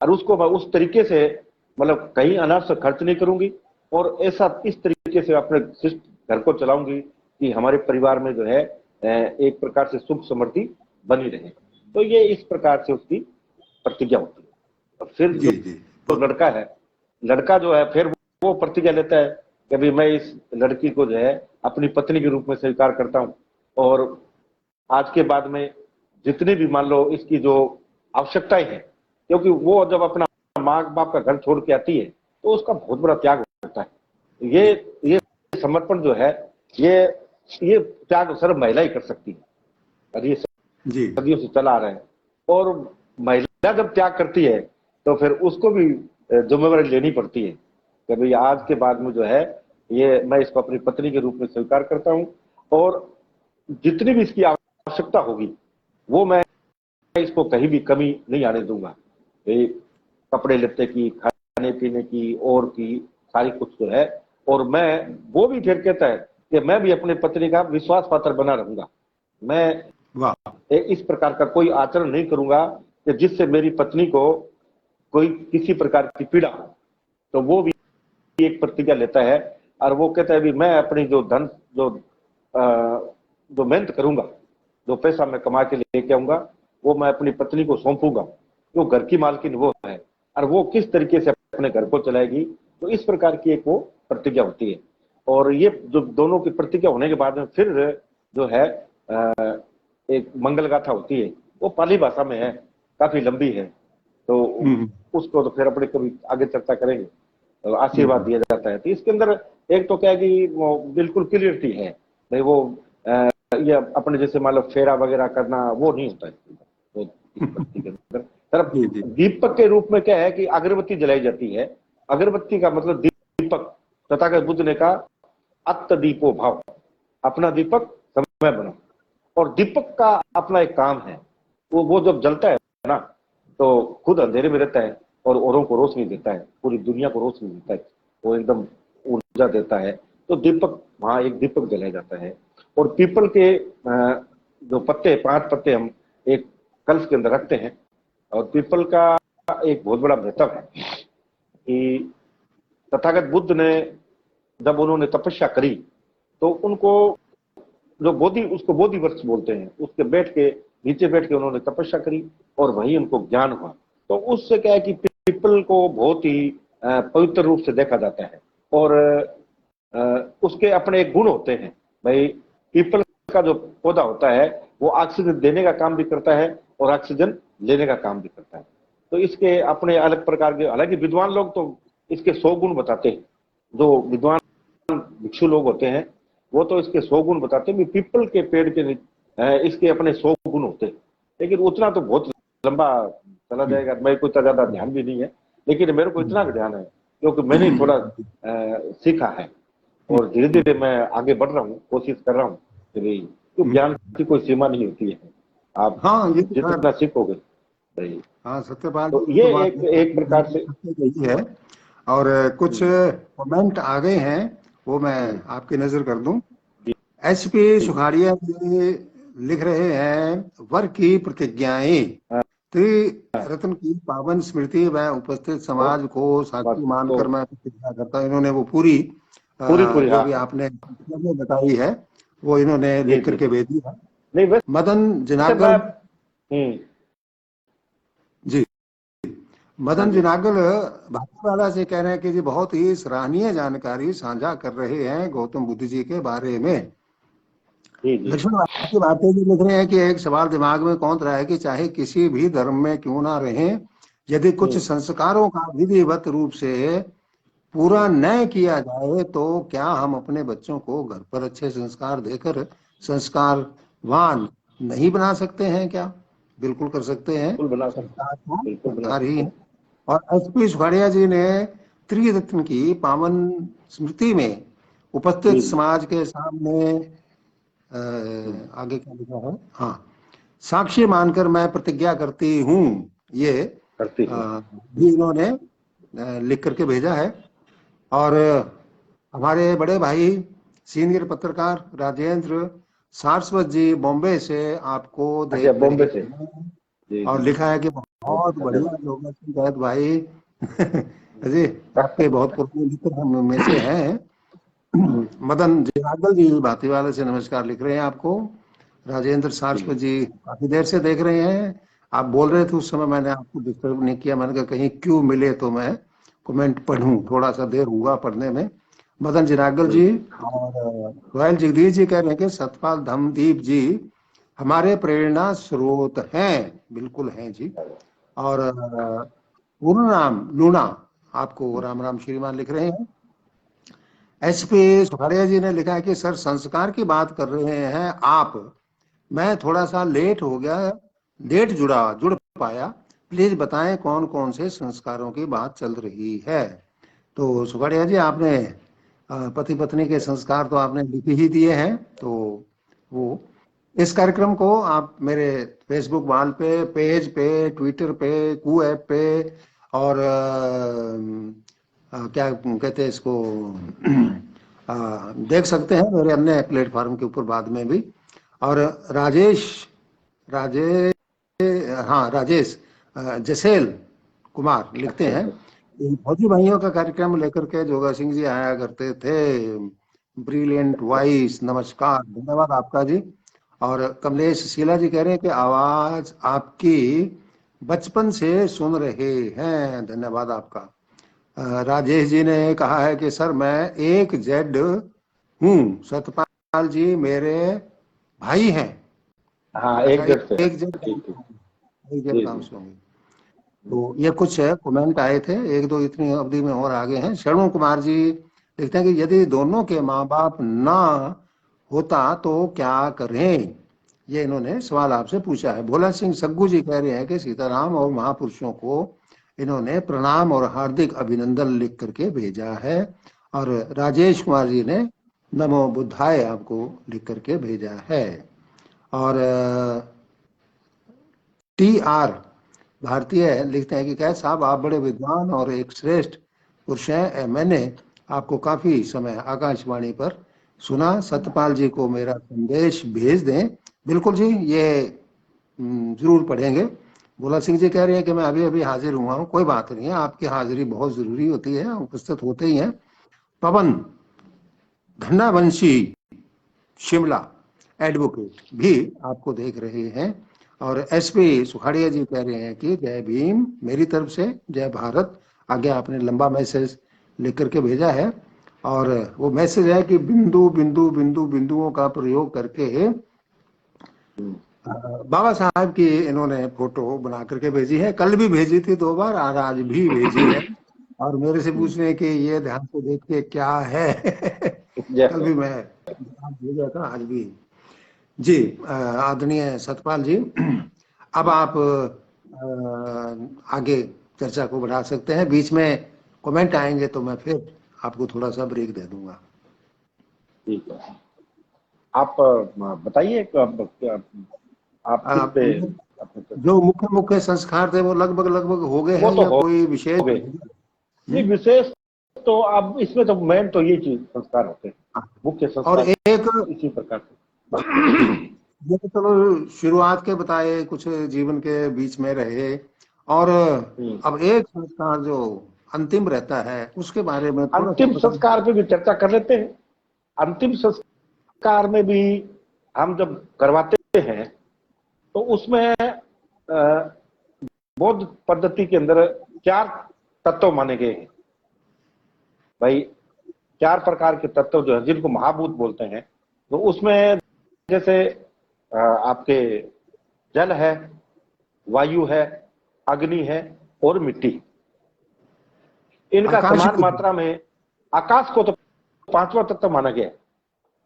S2: और उसको मैं उस तरीके से मतलब कहीं अनावश्यक खर्च नहीं करूंगी, और ऐसा इस तरीके से अपने घर को चलाऊंगी कि हमारे परिवार में जो है एक प्रकार से सुख समृद्धि बनी रहे। तो ये इस प्रकार से उसकी प्रतिज्ञा होती है। और फिर जो लड़का है, लड़का जो है फिर वो प्रतिज्ञा लेता है कि भाई मैं इस लड़की को जो है अपनी पत्नी के रूप में स्वीकार करता हूँ, और आज के बाद में जितनी भी मान लो इसकी जो आवश्यकताएं हैं, क्योंकि वो जब अपना माँ बाप का घर छोड़ के आती है तो उसका बहुत बड़ा त्याग होता है। ये समर्पण जो है ये त्याग सिर्फ महिला ही कर सकती है, और ये सदियों से चला आ रहा है। और महिला जब त्याग करती है तो फिर उसको भी जिम्मेवारी लेनी पड़ती है कि भाई आज के बाद में जो है ये मैं इसको अपनी पत्नी के रूप में स्वीकार करता हूँ, और जितनी भी इसकी आवश्यकता होगी वो मैं इसको कहीं भी कमी नहीं आने दूंगा। कपड़े लत्ते की, खाने पीने की, और की सारी कुछ जो है। और मैं वो भी फिर कहता है कि मैं भी अपने पत्नी का विश्वास पात्र बना रहूंगा, मैं इस प्रकार का कोई आचरण नहीं करूंगा कि जिससे मेरी पत्नी को कोई किसी प्रकार की पीड़ा हो। तो वो भी एक प्रतिज्ञा लेता है, और वो कहता है भी मैं अपनी जो धन जो मेहनत करूंगा, जो पैसा मैं कमा के लेके आऊंगा, वो मैं अपनी पत्नी को सौंपूंगा, जो घर की मालकिन वो है, और वो किस तरीके से अपने घर को चलाएगी। तो इस प्रकार की एक वो प्रतिज्ञा होती है। और ये जो दोनों की प्रतिज्ञा होने के बाद में फिर जो है एक मंगल गाथा होती है, वो पाली भाषा में है, काफी लंबी है, तो उसको तो फिर अपने कभी आगे चर्चा करेंगे। तो आशीर्वाद दिया जाता है। तो इसके अंदर एक तो क्या है कि वो बिल्कुल क्लियरिटी है भाई, वो ये अपने जैसे मान लो फेरा वगैरह करना वो नहीं होता है। तो के अंदर तरफ दीपक के रूप में क्या है कि अगरबत्ती जलाई जाती है। अगरबत्ती का मतलब दीपक, तथागत बुद्ध ने कहा अत्त दीपो भाव, अपना दीपक समय बनो। और दीपक का अपना एक काम है, वो जब जलता है ना तो खुद अंधेरे में रहता है और औरों को रोशनी देता है, पूरी दुनिया को रोशनी देता है, वो एकदम ऊर्जा देता है। तो दीपक, वहां एक दीपक जलाया जाता है। और पीपल के जो पत्ते, 5 पत्ते हम एक कलश के अंदर रखते हैं। और पीपल का एक बहुत बड़ा महत्व है कि तथागत बुद्ध ने जब उन्होंने तपस्या करी तो उनको जो बोधि, उसको बोधि वृक्ष बोलते हैं, उसके नीचे बैठ के उन्होंने तपस्या करी और वहीं उनको ज्ञान हुआ। तो उससे क्या है कि पीपल को बहुत ही पवित्र रूप से देखा जाता है, और उसके अपने एक गुण होते हैं। भाई पीपल का जो पौधा होता है वो ऑक्सीजन देने का काम भी करता है और ऑक्सीजन लेने का काम भी करता है। तो इसके अपने अलग प्रकार के, हालांकि विद्वान लोग तो इसके 100 गुण बताते हैं, जो विद्वान भिक्षु लोग होते हैं वो तो इसके 100 गुण बताते हैं। पीपल के पेड़ के इसके अपने 100 गुण होते हैं, लेकिन उतना तो बहुत लंबा चला जाएगा, मेरे को इतना ज्यादा ध्यान भी नहीं है। लेकिन मेरे को इतना ध्यान है क्योंकि मैंने थोड़ा सीखा है, और धीरे धीरे मैं आगे बढ़ रहा हूँ, कोशिश कर रहा हूँ कि तो ज्ञान की कोई सीमा नहीं होती है, आप ये जितना सीखोगे।
S1: सत्यपाल,
S2: तो ये एक प्रकार से
S1: यही है। और कुछ कमेंट आ गए हैं, वो मैं आपकी नजर कर दूं। एचपी सुखाड़िया लिख रहे हैं, वर की प्रतिज्ञाएं त्रिरत्न की पावन स्मृति व उपस्थित समाज को साक्षी मानकर मैं प्रतिज्ञा करता हूं। इन्होंने वो पूरी जो भी आपने बताई है वो इन्होंने लिख करके भेजी है। मदन जनागल जी, मदन जनागल भाटीवाला से कह रहे हैं कि जी बहुत ही सराहनीय जानकारी साझा कर रहे हैं गौतम बुद्ध जी के बारे में। लक्ष्मण की बातें भी लिख रहे हैं कि एक सवाल दिमाग में कौंध रहा है कि चाहे किसी भी धर्म में क्यों ना रहें, यदि कुछ संस्कारों का विधिवत रूप से पूरा न किया जाए तो क्या हम अपने बच्चों को घर पर अच्छे संस्कार देकर संस्कारवान नहीं बना सकते हैं क्या? बिल्कुल कर सकते हैं।
S2: बिल्कुल बना सकते,
S1: संस्कार तो
S2: बिल्कुल बना
S1: संस्कार ही
S2: सकते
S1: है।
S2: हैं।
S1: और एसपी सुखाड़िया जी ने त्रिरत्न की पावन स्मृति में उपस्थित
S2: जी जी।
S1: समाज के सामने
S2: हम्म,
S1: आगे क्या लिखा है, हाँ, साक्षी मानकर मैं प्रतिज्ञा करती हूँ, ये
S2: करती हूँ।
S1: भी इन्होंने लिख करके भेजा है। और हमारे बड़े भाई सीनियर पत्रकार राजेंद्र सारस्वत जी बॉम्बे से आपको
S2: अच्छा,
S1: देख रहे
S2: बॉम्बे से।
S1: हैं।
S2: जी
S1: और
S2: जी जी।
S1: लिखा है कि
S2: बहुत
S1: बहुत बढ़िया
S2: धन्यवाद।
S1: योगा सिंह भाई जी, आपके बहुत पुराने मित्र हम में से हैं। मदन जनार्दन जी भातीवाला से नमस्कार लिख रहे हैं आपको। राजेंद्र
S2: जी
S1: सारस्वत जी काफी देर से देख रहे हैं। आप बोल रहे थे उस समय, मैंने आपको डिस्टर्ब नहीं किया, मैंने कहा कहीं क्यों मिले तो मैं कमेंट पढ़ूं, थोड़ा सा देर हुआ पढ़ने में। मदन जिनागल
S2: जी
S1: जी
S2: जी।
S1: और रोयल जगदीश जी कह रहे हैं कि सतपाल धमदीप जी हमारे प्रेरणा स्रोत हैं। बिल्कुल हैं जी। और पूर्ण नाम लूना आपको राम राम श्रीमान लिख रहे हैं। एसपी सुखाड़िया जी ने लिखा है कि सर संस्कार की बात कर रहे हैं आप, मैं थोड़ा सा लेट हो गया, लेट जुड़ पाया, प्लीज बताएं कौन कौन से संस्कारों की बात चल रही है। तो सुखाड़िया जी आपने पति पत्नी के संस्कार तो आपने लिख ही दिए हैं। तो वो इस कार्यक्रम को आप मेरे फेसबुक वाल पे, पेज पे, ट्विटर पे, कू ऐप पे और क्या कहते हैं इसको देख सकते हैं मेरे अन्य प्लेटफॉर्म के ऊपर बाद में भी। और राजेश राजेश हाँ राजेश जसेल कुमार लिखते
S2: अच्छा
S1: हैं,
S2: अच्छा।
S1: इन फौजी भाइयों का कार्यक्रम लेकर के जोगा सिंह जी आया करते थे, ब्रिलियंट वॉइस, नमस्कार, धन्यवाद आपका जी। और कमलेश शीला जी कह रहे हैं कि आवाज आपकी बचपन से सुन रहे हैं, धन्यवाद आपका। राजेश जी ने कहा है कि सर मैं एक जेड हूँ, सतपाल जी मेरे भाई हैं।
S2: हाँ,
S1: अच्छा,
S2: एक जट से है।
S1: एक जेड
S2: ठीक ठीक।
S1: एक जेड
S2: जी
S1: काम
S2: जी।
S1: से होंगे। तो ये कुछ कमेंट आए थे, एक दो इतनी अवधि में और आगे हैं। शरण कुमार जी लिखते हैं कि यदि दोनों के माँ बाप ना होता तो क्या करें, ये इन्होंने सवाल आपसे पूछा है। भोला सिंह सग्गू जी कह रहे हैं कि सीताराम और महापुरुषों को इन्होंने प्रणाम और हार्दिक अभिनंदन लिख करके भेजा है। और राजेश कुमार जी ने नमो बुद्धाय आपको लिख करके भेजा है। और टी आर भारतीय लिखते हैं कि क्या साहब आप बड़े विद्वान और एक श्रेष्ठ पुरुष हैं, मैंने आपको काफी समय आकाशवाणी पर सुना, सतपाल जी को मेरा संदेश भेज दें। बिल्कुल जी, ये जरूर पढ़ेंगे। भोला सिंह जी कह रहे हैं कि मैं अभी अभी हाजिर हुआ हूँ, कोई बात नहीं है, आपकी हाजिरी बहुत जरूरी होती है, उपस्थित होते ही हैं। पवन घन्नावंशी शिमला एडवोकेट भी आपको देख रहे हैं। और एसपी सुखाड़िया जी कह रहे हैं कि जय भीम मेरी तरफ से, जय भारत। आगे आपने लंबा मैसेज लिख करके भेजा है। और वो मैसेज है कि बिंदु बिंदु बिंदु बिंदुओं का प्रयोग करके बाबा साहब की इन्होंने फोटो बना करके भेजी है। कल भी भेजी थी 2 बार और आज भी भेजी है। और मेरे से पूछ रहे हैं कि ये ध्यान से देख के क्या है कल
S2: जय।
S1: भी मैं जवाब भेजा था, आज भी। जी आदरणीय सतपाल जी, अब आप आगे चर्चा को बढ़ा सकते हैं। बीच में कमेंट आएंगे तो मैं फिर आपको थोड़ा सा ब्रेक दे दूंगा।
S2: ठीक है, आप बताइए आप किस
S1: आप
S2: पे अपने।
S1: जो मुख्य मुख्य संस्कार थे वो लगभग लगभग हो गए
S2: वो
S1: हैं
S2: तो
S1: या कोई
S2: हो
S1: विशेष?
S2: गए। नहीं, विशेष तो अब इसमें तो मेन तो ये चीज संस्कार होते हैं, मुख्य
S1: और
S2: संस्कार
S1: एक
S2: इसी प्रकार से।
S1: ये तो चलो शुरुआत के बताए, कुछ जीवन के बीच में रहे। और
S2: हम्म।
S1: अब एक संस्कार जो अंतिम रहता है उसके बारे में थोड़ा सा
S2: अंतिम
S1: बता।
S2: संस्कार पे भी चर्चा कर लेते हैं। अंतिम संस्कार में भी हम जब करवाते हैं तो उसमें बौद्ध पद्धति के अंदर 4 तत्व माने गए हैं भाई। 4 प्रकार के तत्व जो है जिनको महाभूत बोलते हैं। तो उसमें जैसे आपके जल है, वायु है, अग्नि है और मिट्टी। इनका
S1: आकाश
S2: समान
S1: को-
S2: मात्रा में, आकाश को तो पांचवा तत्व माना गया है,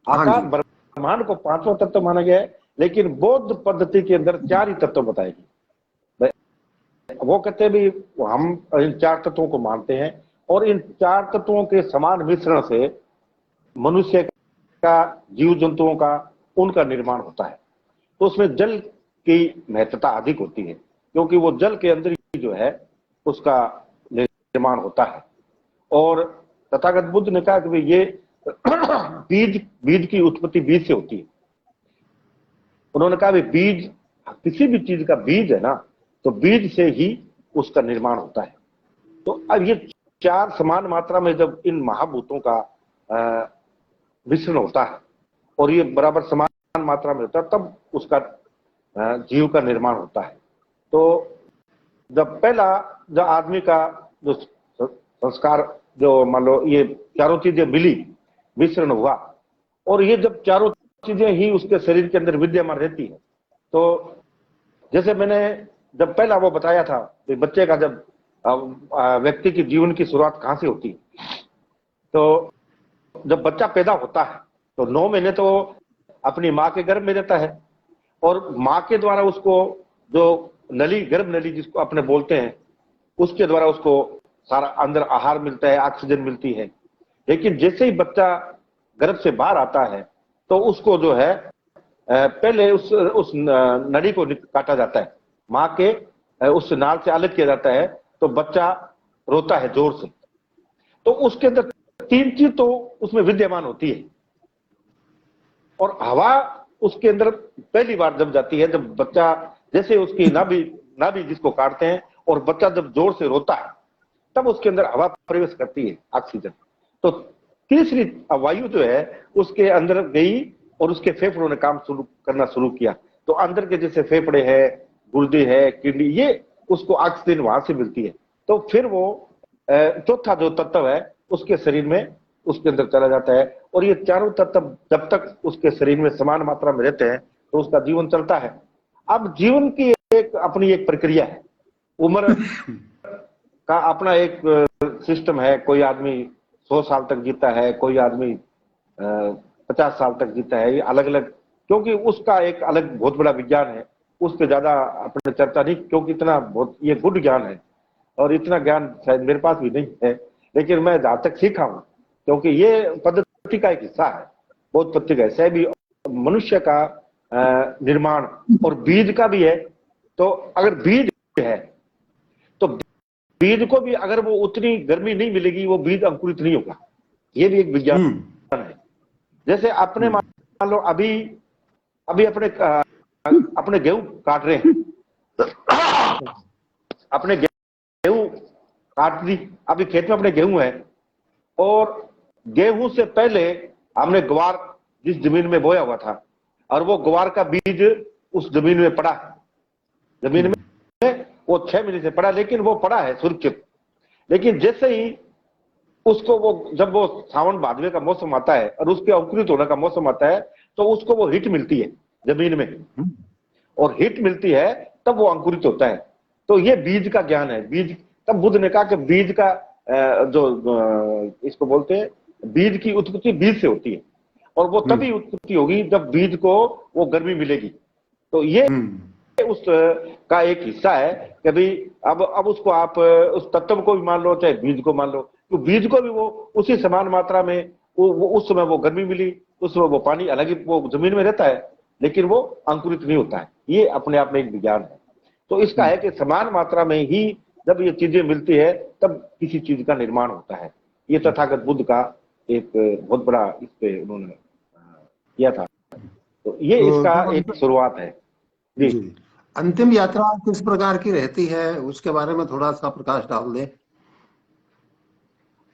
S1: हाँ
S2: आकाश
S1: जी।
S2: ब्रह्मांड को पांचवा तत्व माना गया है, लेकिन बौद्ध पद्धति के अंदर चार ही तत्व बताएगी। वो कहते हैं भी हम इन चार तत्वों को मानते हैं, और इन चार तत्वों के समान मिश्रण से मनुष्य का, जीव जंतुओं का, उनका निर्माण होता है। तो उसमें जल की महत्ता अधिक होती है, क्योंकि वो जल के अंदर ही जो है उसका निर्माण होता है। और तथागत बुद्ध ने कहा कि भाई ये बीज बीज की उत्पत्ति बीज से होती है। उन्होंने कहा भाई बीज, किसी भी चीज का बीज है ना, तो बीज से ही उसका निर्माण होता है। तो अब ये चार समान मात्रा में जब इन महाभूतों का मिश्रण होता है और ये बराबर समान मात्रा में होता है, तब उसका जीव का निर्माण होता है। तो जब पहला, जब आदमी का जो संस्कार, जो मान लो ये चारों चीजें मिली, मिश्रण हुआ, और ये जब चारों चीजें ही उसके शरीर के अंदर विद्यमान रहती है, तो जैसे मैंने जब पहला वो बताया था कि बच्चे का जब व्यक्ति की जीवन की शुरुआत कहाँ से होती है, तो जब बच्चा पैदा होता है तो 9 महीने तो अपनी माँ के गर्भ में रहता है, और माँ के द्वारा उसको जो नली, गर्भ नली जिसको अपने बोलते हैं, उसके द्वारा उसको सारा अंदर आहार मिलता है, ऑक्सीजन मिलती है। लेकिन जैसे ही बच्चा गर्भ से बाहर आता है तो उसको जो है पहले उस नली को काटा जाता है, माँ के उस नाल से अलग किया जाता है, तो बच्चा रोता है जोर से। तो उसके अंदर तीन चीज तो उसमें विद्यमान होती है, और हवा उसके अंदर पहली बार जब जाती है, जब बच्चा, जैसे उसकी नाभि जिसको काटते हैं और बच्चा जब जोर से रोता है, तब उसके अंदर हवा प्रवेश करती है, ऑक्सीजन। तो तीसरी वायु जो है उसके अंदर गई और उसके फेफड़ों ने काम करना शुरू किया। तो अंदर के जैसे फेफड़े है, गुर्दे है, किडनी, ये उसको ऑक्सीजन वहां से मिलती है। तो फिर वो चौथा जो तत्व है उसके शरीर में, उसके अंदर चला जाता है। और ये चारों तत्व जब तक उसके शरीर में समान मात्रा में रहते हैं तो उसका जीवन चलता है। अब जीवन की एक अपनी एक प्रक्रिया है, उम्र का अपना एक सिस्टम है। कोई आदमी 100 साल तक जीता है, कोई आदमी 50 साल तक जीता है, ये अलग अलग, क्योंकि उसका एक अलग बहुत बड़ा विज्ञान है। उस पर ज्यादा अपने चर्चा नहीं, क्योंकि इतना बहुत ये गुड ज्ञान है और इतना ज्ञान शायद मेरे पास भी नहीं है, लेकिन मैं जहां तक सीखा हूं, क्योंकि ये पद्धति का एक हिस्सा है, बहुत पद्धति का हिस्सा है भी, मनुष्य का निर्माण, और बीज का भी है। तो अगर बीज है तो बीज को भी अगर वो उतनी गर्मी नहीं मिलेगी, वो बीज अंकुरित नहीं होगा। ये भी एक विज्ञान है। जैसे अपने मान लो अभी अभी अपने गेहूं काट रहे हैं, अपने गेहूं काट दी, अभी खेत में अपने गेहूं है, और गेहूं से पहले हमने ग्वार जिस जमीन में बोया हुआ था, और वो ग्वार का बीज उस जमीन में पड़ा है, जमीन में वो 6 महीने से पड़ा, लेकिन वो पड़ा है सुरक्षित। लेकिन जैसे ही उसको वो, जब वो सावन भादवे का मौसम आता है और उसके अंकुरित होने का मौसम आता है, तो उसको वो हिट मिलती है जमीन में, और हिट मिलती है तब वो अंकुरित होता है। तो ये बीज का ज्ञान है। बीज, तब बुद्ध ने कहा कि बीज का इसको बोलते हैं, बीज की उत्पत्ति बीज से होती है, और वो तभी उत्पत्ति होगी जब बीज को वो गर्मी मिलेगी। तो ये उस का एक हिस्सा है कि भाई अब उसको आप उस तत्व को भी मान लो, चाहे बीज को मान लो, तो बीज को भी वो उसी समान मात्रा में वो उस समय वो गर्मी मिली, उस समय वो पानी, हालांकि वो जमीन में रहता है लेकिन वो अंकुरित नहीं होता है। ये अपने आप में एक विज्ञान है। तो इसका है कि समान मात्रा में ही जब ये चीजें मिलती है तब किसी चीज का निर्माण होता है। ये तथागत बुद्ध का एक बहुत बड़ा इस पे उन्होंने किया था। तो ये इसका एक शुरुआत है जी।
S1: अंतिम यात्रा किस प्रकार की रहती है, उसके बारे में थोड़ा सा प्रकाश डाल दें।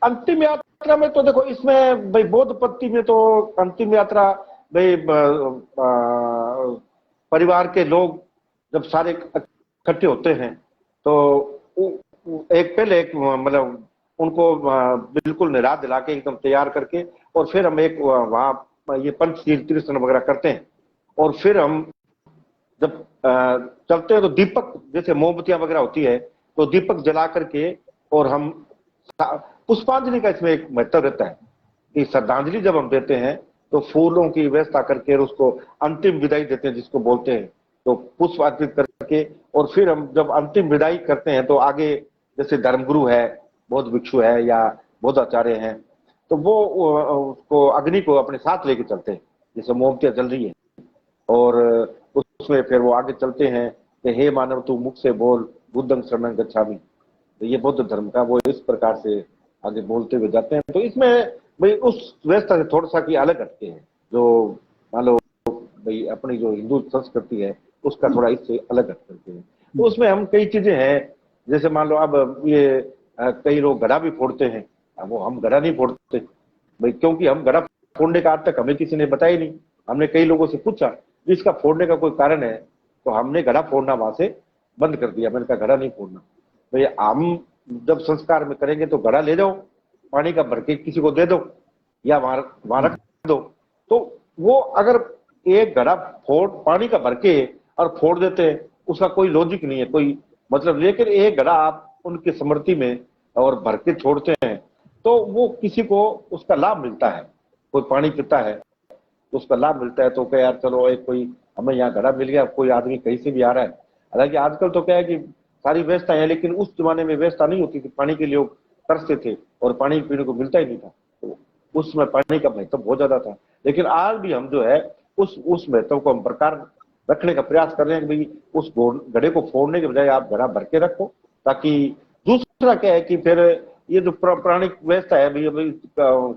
S2: अंतिम यात्रा में तो देखो, इसमें भाई बौद्ध पद्धति में तो अंतिम यात्रा भाई परिवार के लोग जब सारे इकट्ठे होते हैं तो एक पहले एक मतलब उनको बिल्कुल निराश दिला के एकदम तैयार करके, और फिर हम एक वहां ये पंचशील तीर्थन वगैरह करते हैं, और फिर हम जब चलते हैं तो दीपक, जैसे मोमबत्तियां वगैरह होती है, तो दीपक जला करके और हम पुष्पांजलि का इसमें एक महत्व रहता है कि श्रद्धांजलि जब हम देते हैं तो फूलों की व्यवस्था करके उसको अंतिम विदाई देते हैं जिसको बोलते हैं, तो पुष्प अर्पित करके, और फिर हम जब अंतिम विदाई करते हैं तो आगे जैसे धर्मगुरु है, बौद्ध भिक्षु है या बौद्ध आचार्य हैं, तो वो उसको अग्नि को अपने साथ लेके चलते हैं, जैसे मोमबत्तियां जल रही है, और उसमें फिर वो आगे चलते हैं कि हे मानव तू मुख से बोल बुद्धं शरणं गच्छामि। तो ये बौद्ध धर्म का वो इस प्रकार से आगे बोलते हुए जाते हैं। तो इसमें भाई उस व्यवस्था से थोड़ा सा की अलग हटके हैं, जो मान लो भाई अपनी जो हिंदू संस्कृति है उसका थोड़ा इससे अलग हट करके है। तो उसमें हम कई चीजें हैं, जैसे मान लो अब ये कई लोग घड़ा भी फोड़ते हैं, अब वो हम घड़ा नहीं फोड़ते भाई, क्योंकि हम घड़ा फोड़ने का आज तक हमें किसी ने बताया नहीं। हमने कई लोगों से पूछा इसका फोड़ने का कोई कारण है, तो हमने घड़ा फोड़ना वहां से बंद कर दिया। मैंने कहा घड़ा नहीं फोड़ना भाई, हम जब संस्कार में करेंगे तो घड़ा ले जाओ, पानी का भर के किसी को दे दो या वहां रख दो। तो वो अगर एक घड़ा फोड़ पानी का भर के और फोड़ देते हैं, उसका कोई लॉजिक नहीं है, कोई मतलब। लेकिन एक घड़ा आप उनकी स्मृति में और भर के छोड़ते हैं तो वो किसी को उसका लाभ मिलता है, कोई पानी पीता है तो उसका लाभ मिलता है। तो क्या यार चलो एक कोई हमें यहाँ घड़ा मिल गया, कोई आदमी कहीं से भी आ रहा है। हालांकि आजकल तो क्या है कि सारी व्यवस्था है, लेकिन उस जमाने में व्यवस्था नहीं होती थी, पानी के लिए तरसते थे और पानी पीने को मिलता ही नहीं था, तो उसमें पानी का महत्व बहुत ज्यादा था। लेकिन आज भी हम जो है उस महत्व को हम बरकरार रखने का प्रयास कर रहे हैं कि भाई उस घड़े को फोड़ने के बजाय आप घड़ा भर के रखो, ताकि दूसरा क्या है कि फिर ये जो पौराणिक व्यवस्था है भाई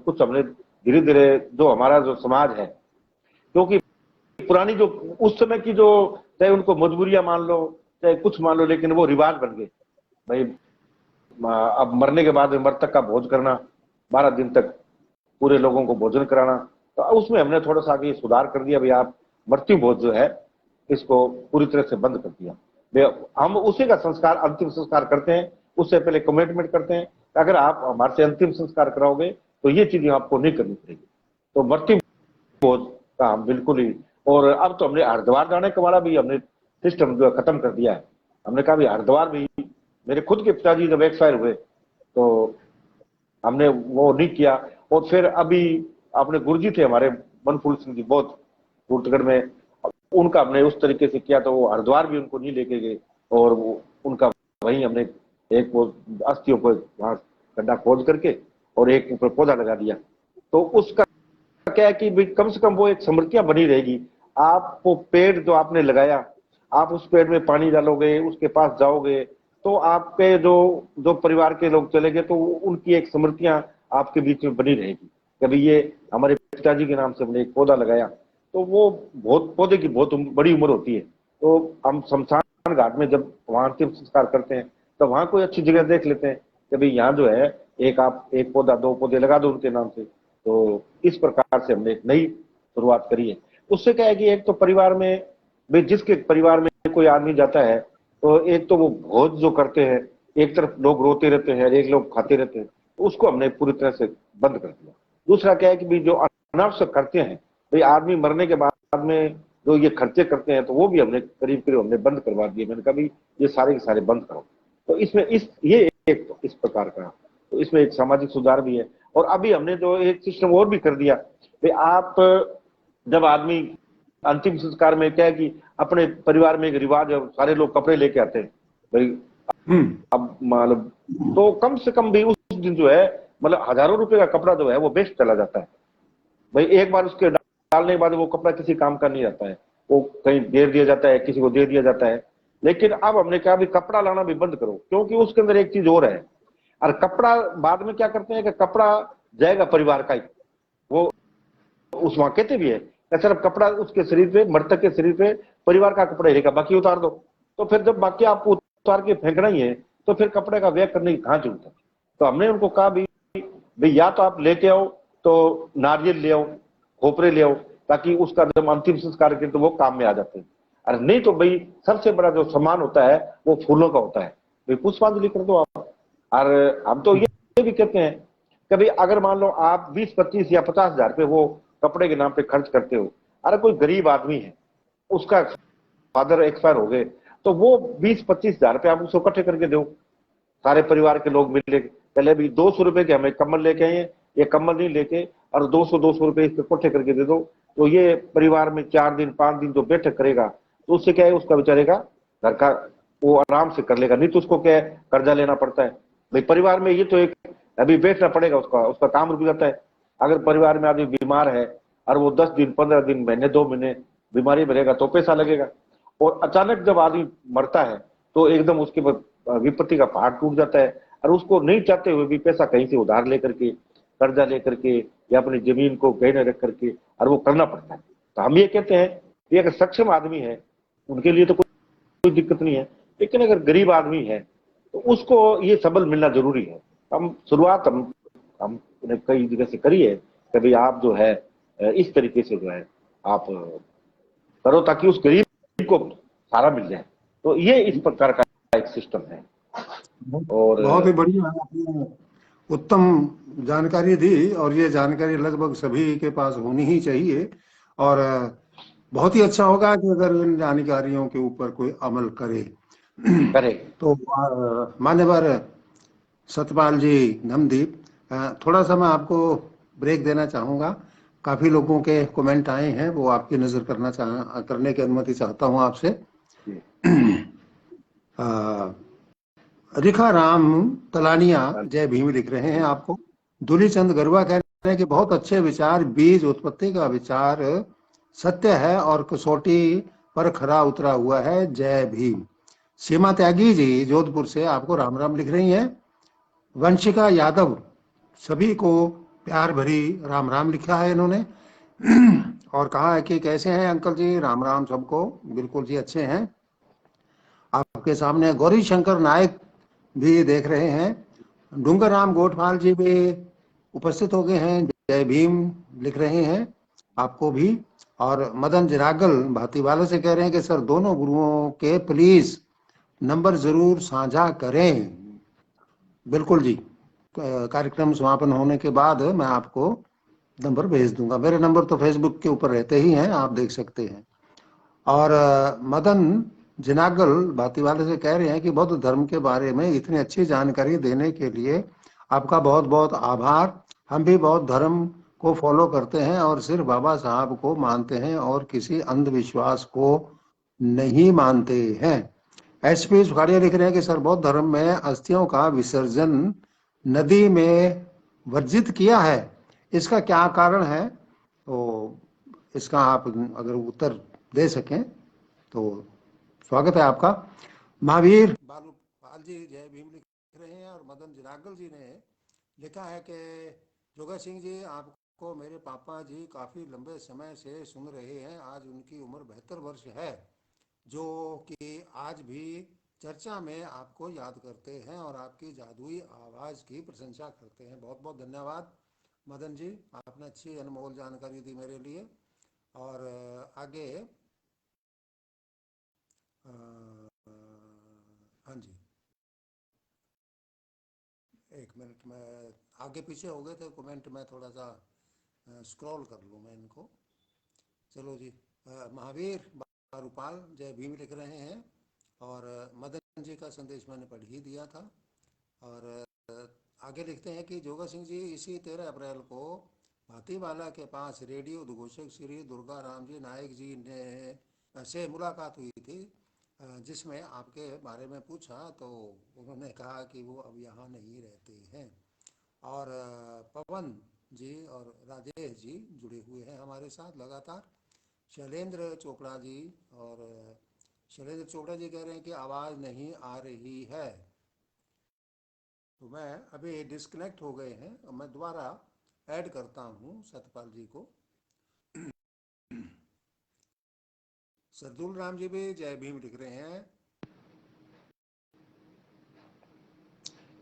S2: कुछ हमने धीरे धीरे जो हमारा जो समाज है, क्योंकि पुरानी जो उस समय की जो चाहे उनको मजबूरियां मान लो चाहे कुछ मान लो, लेकिन वो रिवाज बन गए भाई। अब मरने के बाद मृतक का भोज करना 12 दिन तक पूरे लोगों को भोजन कराना, तो उसमें हमने थोड़ा सा आगे सुधार कर दिया भाई, आप मृत्यु भोज जो है इसको पूरी तरह से बंद कर दिया। हम उसी का संस्कार अंतिम संस्कार करते हैं, उससे पहले कमिटमेंट करते हैं कि अगर आप हमारे से अंतिम संस्कार कराओगे तो ये चीजें आपको नहीं करनी पड़ेगी। तो मृत्यु भोज का हम बिल्कुल ही, और अब तो हमने हरिद्वार जाने का वाला भी हमने सिस्टम जो खत्म कर दिया है। हमने कहा भी हरिद्वार भी, मेरे खुद के पिताजी जब एक्सपायर हुए तो हमने वो नहीं किया। और फिर अभी अपने गुरुजी थे हमारे मनफूल सिंह जी बौद्ध पुर्तगढ़ में, उनका हमने उस तरीके से किया, तो वो हरिद्वार भी उनको नहीं लेके गए, और वो उनका वहीं हमने एक वो अस्थियों को वहां गड्ढा खोद करके और एक ऊपर पौधा लगा दिया। तो उसका क्या है कि भाई कम से कम वो एक स्मृतियां बनी रहेगी। आप वो पेड़ जो आपने लगाया, आप उस पेड़ में पानी डालोगे, उसके पास जाओगे, तो आपके जो जो परिवार के लोग चले गए तो उनकी एक स्मृतियां आपके बीच में बनी रहेगी। कभी ये हमारे पिताजी के नाम से हमने एक पौधा लगाया, तो वो बहुत पौधे की बहुत बड़ी उम्र होती है। तो हम शमशान घाट में जब वहां अंतिम संस्कार करते हैं तो वहां कोई अच्छी जगह देख लेते हैं कि भाई यहाँ जो है एक आप एक पौधा 2 पौधे लगा दो उनके नाम से। तो इस प्रकार से हमने एक नई शुरुआत करी है। उससे क्या है कि एक तो परिवार में भाई जिसके परिवार में कोई आदमी जाता है तो एक तो वो भोज जो करते हैं, एक तरफ लोग रोते रहते हैं, एक लोग खाते रहते हैं, तो उसको हमने पूरी तरह से बंद कर दिया। दूसरा क्या है कि भाई जो अनावश्यक खर्चे हैं, भाई आदमी मरने के बाद में जो ये खर्चे करते हैं, तो वो भी हमने करीब करीब हमने बंद करवा दिए। मैंने कहा भाई ये सारे के सारे बंद करो। तो इसमें ये एक तो इस प्रकार का, तो इसमें एक सामाजिक सुधार भी है। और अभी हमने जो एक सिस्टम और भी कर दिया भाई, आप जब आदमी अंतिम संस्कार में क्या है कि अपने परिवार में एक रिवाज है, सारे लोग कपड़े लेके आते हैं भाई। अब मतलब तो कम से कम भी उस दिन जो है मतलब हजारों रुपए का कपड़ा जो है वो बेस्ट चला जाता है भाई। एक बार उसके डालने के बाद वो कपड़ा किसी काम का नहीं रहता है, वो कहीं दे दिया जाता है, किसी को दे दिया जाता है। लेकिन अब हमने कहा भी कपड़ा लाना भी बंद करो, क्योंकि उसके अंदर एक चीज और है। और कपड़ा बाद में क्या करते हैं कि कपड़ा जाएगा परिवार का ही, वो उस वहां कहते भी है सिर्फ कपड़ा उसके शरीर पे, मृतक के शरीर पे परिवार का कपड़ा ही रहेगा, बाकी उतार दो। तो फिर जब बाकी आपको उतार के फेंकना ही है तो फिर कपड़े का व्यय करने की कहां जरूरत है। तो हमने उनको कहा भाई या तो आप लेके आओ तो नारियल ले आओ, खोपरे ले आओ, ताकि उसका जब अंतिम संस्कार करें तो वो काम में आ जाते हैं। अरे नहीं तो भाई सबसे बड़ा जो सामान होता है वो फूलों का होता है, भाई पुष्पांजलि कर दो आप। और हम तो ये भी कहते हैं कभी अगर मान लो आप 20-25 या 50,000 रुपये वो कपड़े के नाम पे खर्च करते हो, अरे कोई गरीब आदमी है उसका फादर एक्सपायर हो गए, तो वो 20-25,000 रुपये आप उसको इकट्ठे करके दो, सारे परिवार के लोग मिले, पहले भी 200 रुपए के हमें कम्बल लेके आए, ये कम्बल नहीं लेके और 200 रुपए इसके इकट्ठे करके दे दो, तो ये परिवार में 4 दिन 5 दिन जो बैठक करेगा तो उससे क्या है, उसका बेचारे का घर का वो आराम से कर लेगा। नहीं तो उसको क्या है, कर्जा लेना पड़ता है भाई। परिवार में ये तो एक अभी बैठना पड़ेगा, उसका उसका काम रुक जाता है। अगर परिवार में आदमी बीमार है और वो 10 दिन 15 दिन महीने 2 महीने बीमारी में रहेगा तो पैसा लगेगा। और अचानक जब आदमी मरता है तो एकदम उसके विपत्ति का पहाड़ टूट जाता है, और उसको नहीं चाहते हुए भी पैसा कहीं से उधार लेकर के, कर्जा लेकर के या अपनी जमीन को गहने रख करके और वो करना पड़ता है। तो हम ये कहते हैं कि अगर सक्षम आदमी है उनके लिए तो कोई दिक्कत नहीं है, लेकिन अगर गरीब आदमी है तो उसको ये सबल मिलना जरूरी है। हम शुरुआत हम कई जगह से करी है कि भाई आप जो है इस तरीके से जो है आप करो ताकि उस गरीब को सारा मिल जाए। तो ये इस प्रकार का एक सिस्टम है। और
S1: बहुत ही बढ़िया, आपने उत्तम जानकारी दी, और ये जानकारी लगभग सभी के पास होनी ही चाहिए। और बहुत ही अच्छा होगा कि अगर इन जानकारियों के ऊपर कोई अमल करे। तो मान्यवर सतपाल जी नमदीप, थोड़ा सा मैं आपको ब्रेक देना चाहूँगा। काफ़ी लोगों के कमेंट आए हैं, वो आपकी नज़र करने की अनुमति चाहता हूँ आपसे। रिखा राम तलानिया जय भीम लिख रहे हैं आपको। दुलीचंद गरवा कह रहे हैं कि बहुत अच्छे विचार, बीज उत्पत्ति का विचार सत्य है और कसौटी पर खरा उतरा हुआ है, जय भीम। सीमा त्यागी जी जोधपुर से आपको राम राम लिख रही हैं। वंशिका यादव सभी को प्यार भरी राम राम लिखा है इन्होंने, और कहा है कि कैसे हैं अंकल जी, राम राम सबको। बिल्कुल जी, अच्छे हैं। आपके सामने गौरी शंकर नायक भी देख रहे हैं। डूंगर राम गोठवाल जी भी उपस्थित हो गए हैं, जय भीम लिख रहे हैं आपको भी। और मदन जिरागल भातीवाला से कह रहे हैं कि सर दोनों गुरुओं के प्लीज नंबर जरूर साझा करें। बिल्कुल जी, कार्यक्रम समापन होने के बाद मैं आपको नंबर भेज दूंगा। मेरे नंबर तो फेसबुक के ऊपर रहते ही हैं, आप देख सकते हैं। और मदन जिनागल भातीवाले से कह रहे हैं कि बौद्ध धर्म के बारे में इतनी अच्छी जानकारी देने के लिए आपका बहुत बहुत आभार। हम भी बौद्ध धर्म को फॉलो करते हैं और सिर्फ बाबा साहब को मानते हैं और किसी अंधविश्वास को नहीं मानते हैं। एसपी सुखाड़िया लिख रहे हैं कि सर बौद्ध धर्म में अस्थियों का विसर्जन नदी में वर्जित किया है, इसका क्या कारण है? तो इसका आप अगर उत्तर दे सकें तो स्वागत है आपका। महावीर बालूपाल जी जय भीम लिख रहे हैं। और मदन जिनागल जी ने लिखा है कि जोगा सिंह जी, आपको मेरे पापा जी काफ़ी लंबे समय से सुन रहे हैं। आज उनकी उम्र 72 वर्ष है, जो कि आज भी चर्चा में आपको याद करते हैं और आपकी जादुई आवाज़ की प्रशंसा करते हैं। बहुत बहुत धन्यवाद मदन जी, आपने अच्छी अनमोल जानकारी दी मेरे लिए। और आगे हाँ जी, एक मिनट में आगे पीछे हो गए थे कमेंट में, थोड़ा सा स्क्रॉल कर लूँ मैं इनको। चलो जी, महावीर बारूपाल जय भीम लिख रहे हैं। और मदन जी का संदेश मैंने पढ़ ही दिया था। और आगे लिखते हैं कि जोगा सिंह जी, इसी 13 अप्रैल को भातीवाला के पास रेडियो उद्घोषक श्री दुर्गा राम जी नायक जी ने से मुलाकात हुई थी, जिसमें आपके बारे में पूछा तो उन्होंने कहा कि वो अब यहाँ नहीं रहते हैं। और पवन जी और राजेश जी जुड़े हुए हैं हमारे साथ लगातार। शैलेंद्र चोपड़ा जी, और शैलेंद्र चोपड़ा जी कह रहे हैं कि आवाज़ नहीं आ रही है। तो मैं अभी डिस्कनेक्ट हो गए हैं, मैं दोबारा ऐड करता हूँ सतपाल जी को। सरदुल राम जी भी जय भीम लिख रहे हैं।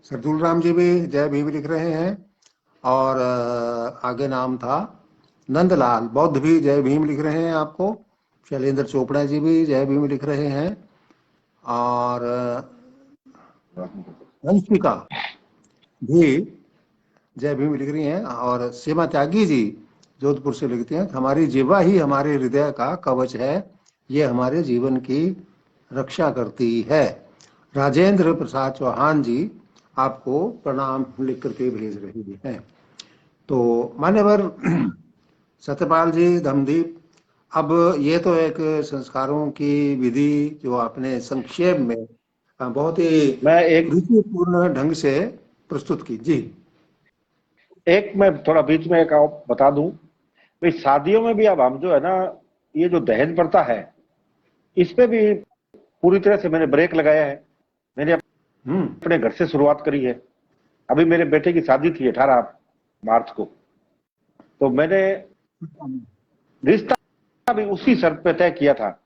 S1: सरदुल राम जी भी जय भीम लिख रहे हैं। और आगे नाम था नंदलाल बौद्ध भी जय भीम लिख रहे हैं आपको। शैलेंद्र चोपड़ा जी भी जय भीम लिख रहे हैं। और वंशिका भी जय भीम लिख रही हैं। और सीमा त्यागी जी जोधपुर से लिखते हैं, हमारी जीवा ही हमारे हृदय का कवच है, ये हमारे जीवन की रक्षा करती है। राजेंद्र प्रसाद चौहान जी आपको प्रणाम लिख करके भेज रही है। तो मान्यवर सत्यपाल जी, धमदीप, अब ये तो एक संस्कारों की विधि जो आपने संक्षेप में बहुत ही
S2: मैं एक
S1: रुचिपूर्ण ढंग से प्रस्तुत की जी।
S2: मैं थोड़ा बीच में एक बता दूं भाई, शादियों में भी अब हम जो है ना, ये जो दहेज प्रथा है, इस पे भी पूरी तरह से मैंने ब्रेक लगाया है। मैंने अपने घर से शुरुआत करी है। अभी मेरे बेटे की शादी थी 18 मार्च को, तो मैंने रिश्ता भी उसी शर्त पे तय किया था।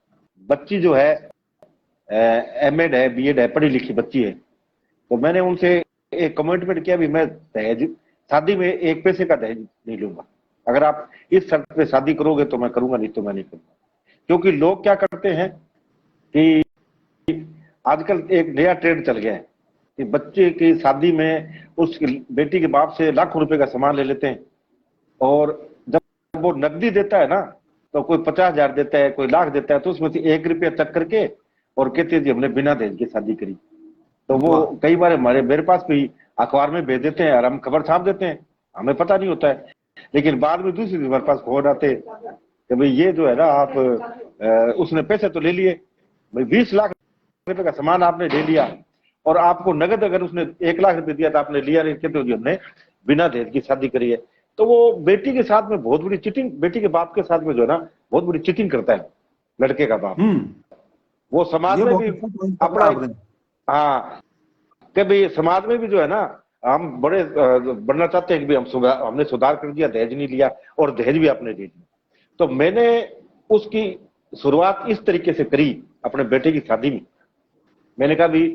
S2: बच्ची जो है एमएड है, बीएड है, पढ़ी लिखी बच्ची है। तो मैंने उनसे एक कमिटमेंट किया भी मैं दहेज, शादी में एक पैसे का दहेज नहीं लूंगा। अगर आप इस शर्त पे शादी करोगे तो मैं करूंगा, नहीं तो मैं नहीं करूंगा। क्योंकि लोग क्या करते हैं कि आजकल एक नया ट्रेंड चल गया है कि बच्चे की शादी में उसकी बेटी के बाप से लाखों रुपए का सामान ले लेते हैं, और जब वो नकदी देता है ना, तो कोई 50,000 देता है, कोई लाख देता है, तो उसमें से 1 रुपया चक करके और कहते हैं जी हमने बिना दहेज के शादी करी। तो वो कई बार मेरे पास भी अखबार में भेज देते हैं और हम खबर छाप देते हैं, हमें पता नहीं होता है। लेकिन बाद में दूसरी दिन हमारे पास फोन आते हैं कि भाई ये जो है ना, आप उसने पैसे तो ले लिए, भाई 20 लाख रुपए का सामान आपने ले लिया, और आपको नगद अगर उसने 1 लाख रुपए दिया तो आपने लिया नहीं, कहते हो जी हमने बिना दहेज की शादी करी है। तो वो बेटी के साथ में बहुत बड़ी चीटिंग, बेटी के बाप के साथ में जो है ना बहुत बड़ी चीटिंग करता है लड़के का बाप। वो समाज में भी अपना हाँ, कि भाई समाज में भी जो है ना, हम बड़े बनना चाहते हैं कि भाई हमने सुधार कर दिया, दहेज नहीं लिया, और दहेज भी आपने दे दिया। तो मैंने उसकी शुरुआत इस तरीके से करी अपने बेटे की शादी में। मैंने कहा भी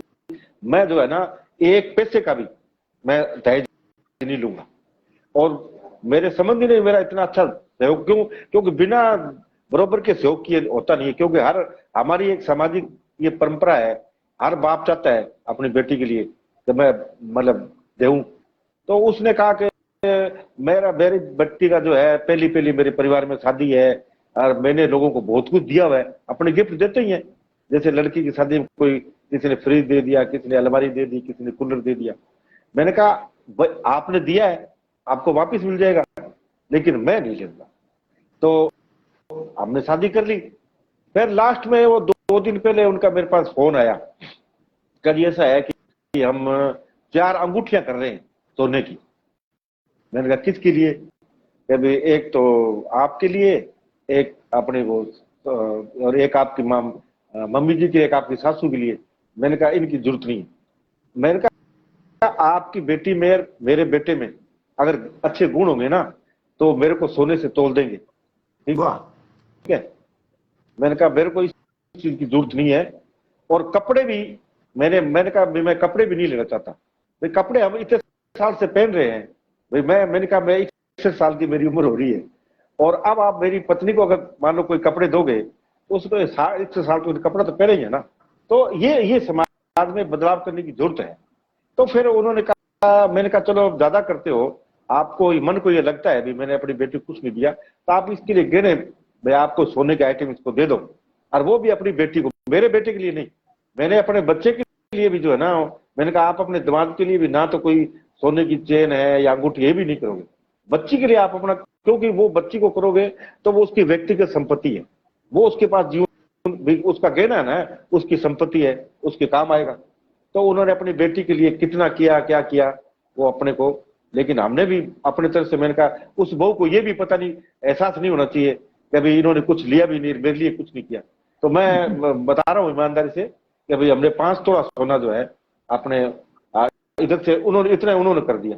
S2: मैं जो है ना, एक पैसे का भी मैं दहेज नहीं लूंगा। और मेरे संबंधी ने मेरा इतना अच्छा सहयोग, क्योंकि बिना बराबर के सहयोग किए होता नहीं है। क्योंकि हमारी एक सामाजिक ये परंपरा है, हर बाप चाहता है अपनी बेटी के लिए कि मैं मतलब देऊं। तो उसने कहा कि मेरी बेटी का जो है पहली मेरे परिवार में शादी है, और मैंने लोगों को बहुत कुछ दिया हुआ है, अपने गिफ्ट देते ही हैं। जैसे लड़की की शादी में कोई किसी ने फ्रिज दे दिया, किसी ने अलमारी दे दी, किसी ने कूलर दे दिया। मैंने कहा आपने दिया है, आपको वापिस मिल जाएगा, लेकिन मैं नहीं लूंगा। तो हमने शादी कर ली। फिर लास्ट में वो 2 दिन पहले उनका मेरे पास फोन आया, कल ऐसा है कि हम 4 अंगूठियां कर रहे हैं सोने की। मैंने कहा किसके लिए? कभी एक तो आपके लिए, एक अपने वो, और एक आपकी मम्मी जी के, एक आपकी सासू के लिए। मैंने कहा इनकी जरूरत नहीं है। मैंने कहा आपकी बेटी में, मेरे बेटे में अगर अच्छे गुण होंगे ना, तो मेरे को सोने से तोल देंगे। ठीक है। मैंने कहा मेरे को इस चीज की जरूरत नहीं है। और कपड़े भी मैंने कहा मैं कपड़े भी नहीं लेना चाहता। भाई कपड़े हम इतने साल से पहन रहे हैं। भाई मैंने कहा मैं 61 साल की मेरी उम्र हो रही है, और अब आप मेरी पत्नी को अगर मान लो कोई कपड़े दोगे तो उसको 61 साल के कपड़ा तो पहने ही है ना। तो ये समाज में बदलाव करने की जरूरत है। तो फिर उन्होंने कहा, मैंने कहा चलो आप ज्यादा करते हो, आपको मन को ये लगता है भी मैंने अपनी बेटी को कुछ नहीं दिया, तो आप इसके लिए गहने, मैं आपको सोने के आइटम इसको दे दो। और वो भी अपनी बेटी को, मेरे बेटे के लिए नहीं, मैंने अपने बच्चे के लिए भी जो है ना, मैंने कहा आप अपने दिमाग के लिए भी ना तो कोई सोने की चेन है या अंगूठी, ये भी नहीं करोगे। बच्ची के लिए आप अपना, क्योंकि वो बच्ची को करोगे तो वो उसकी व्यक्तिगत संपत्ति है, वो उसके पास जीवन, उसका गहना है ना, उसकी संपत्ति है, उसके काम आएगा। तो उन्होंने अपनी बेटी के लिए कितना किया, क्या किया वो अपने को। लेकिन हमने भी अपने तरफ से, मैंने कहा उस बहू को ये भी पता नहीं, एहसास नहीं होना चाहिए कि अभी इन्होंने कुछ लिया भी नहीं, मेरे लिए कुछ नहीं किया। तो मैं बता रहा हूँ ईमानदारी से कि भाई हमने 5 तोला सोना जो है अपने इधर से उन्होंने कर दिया।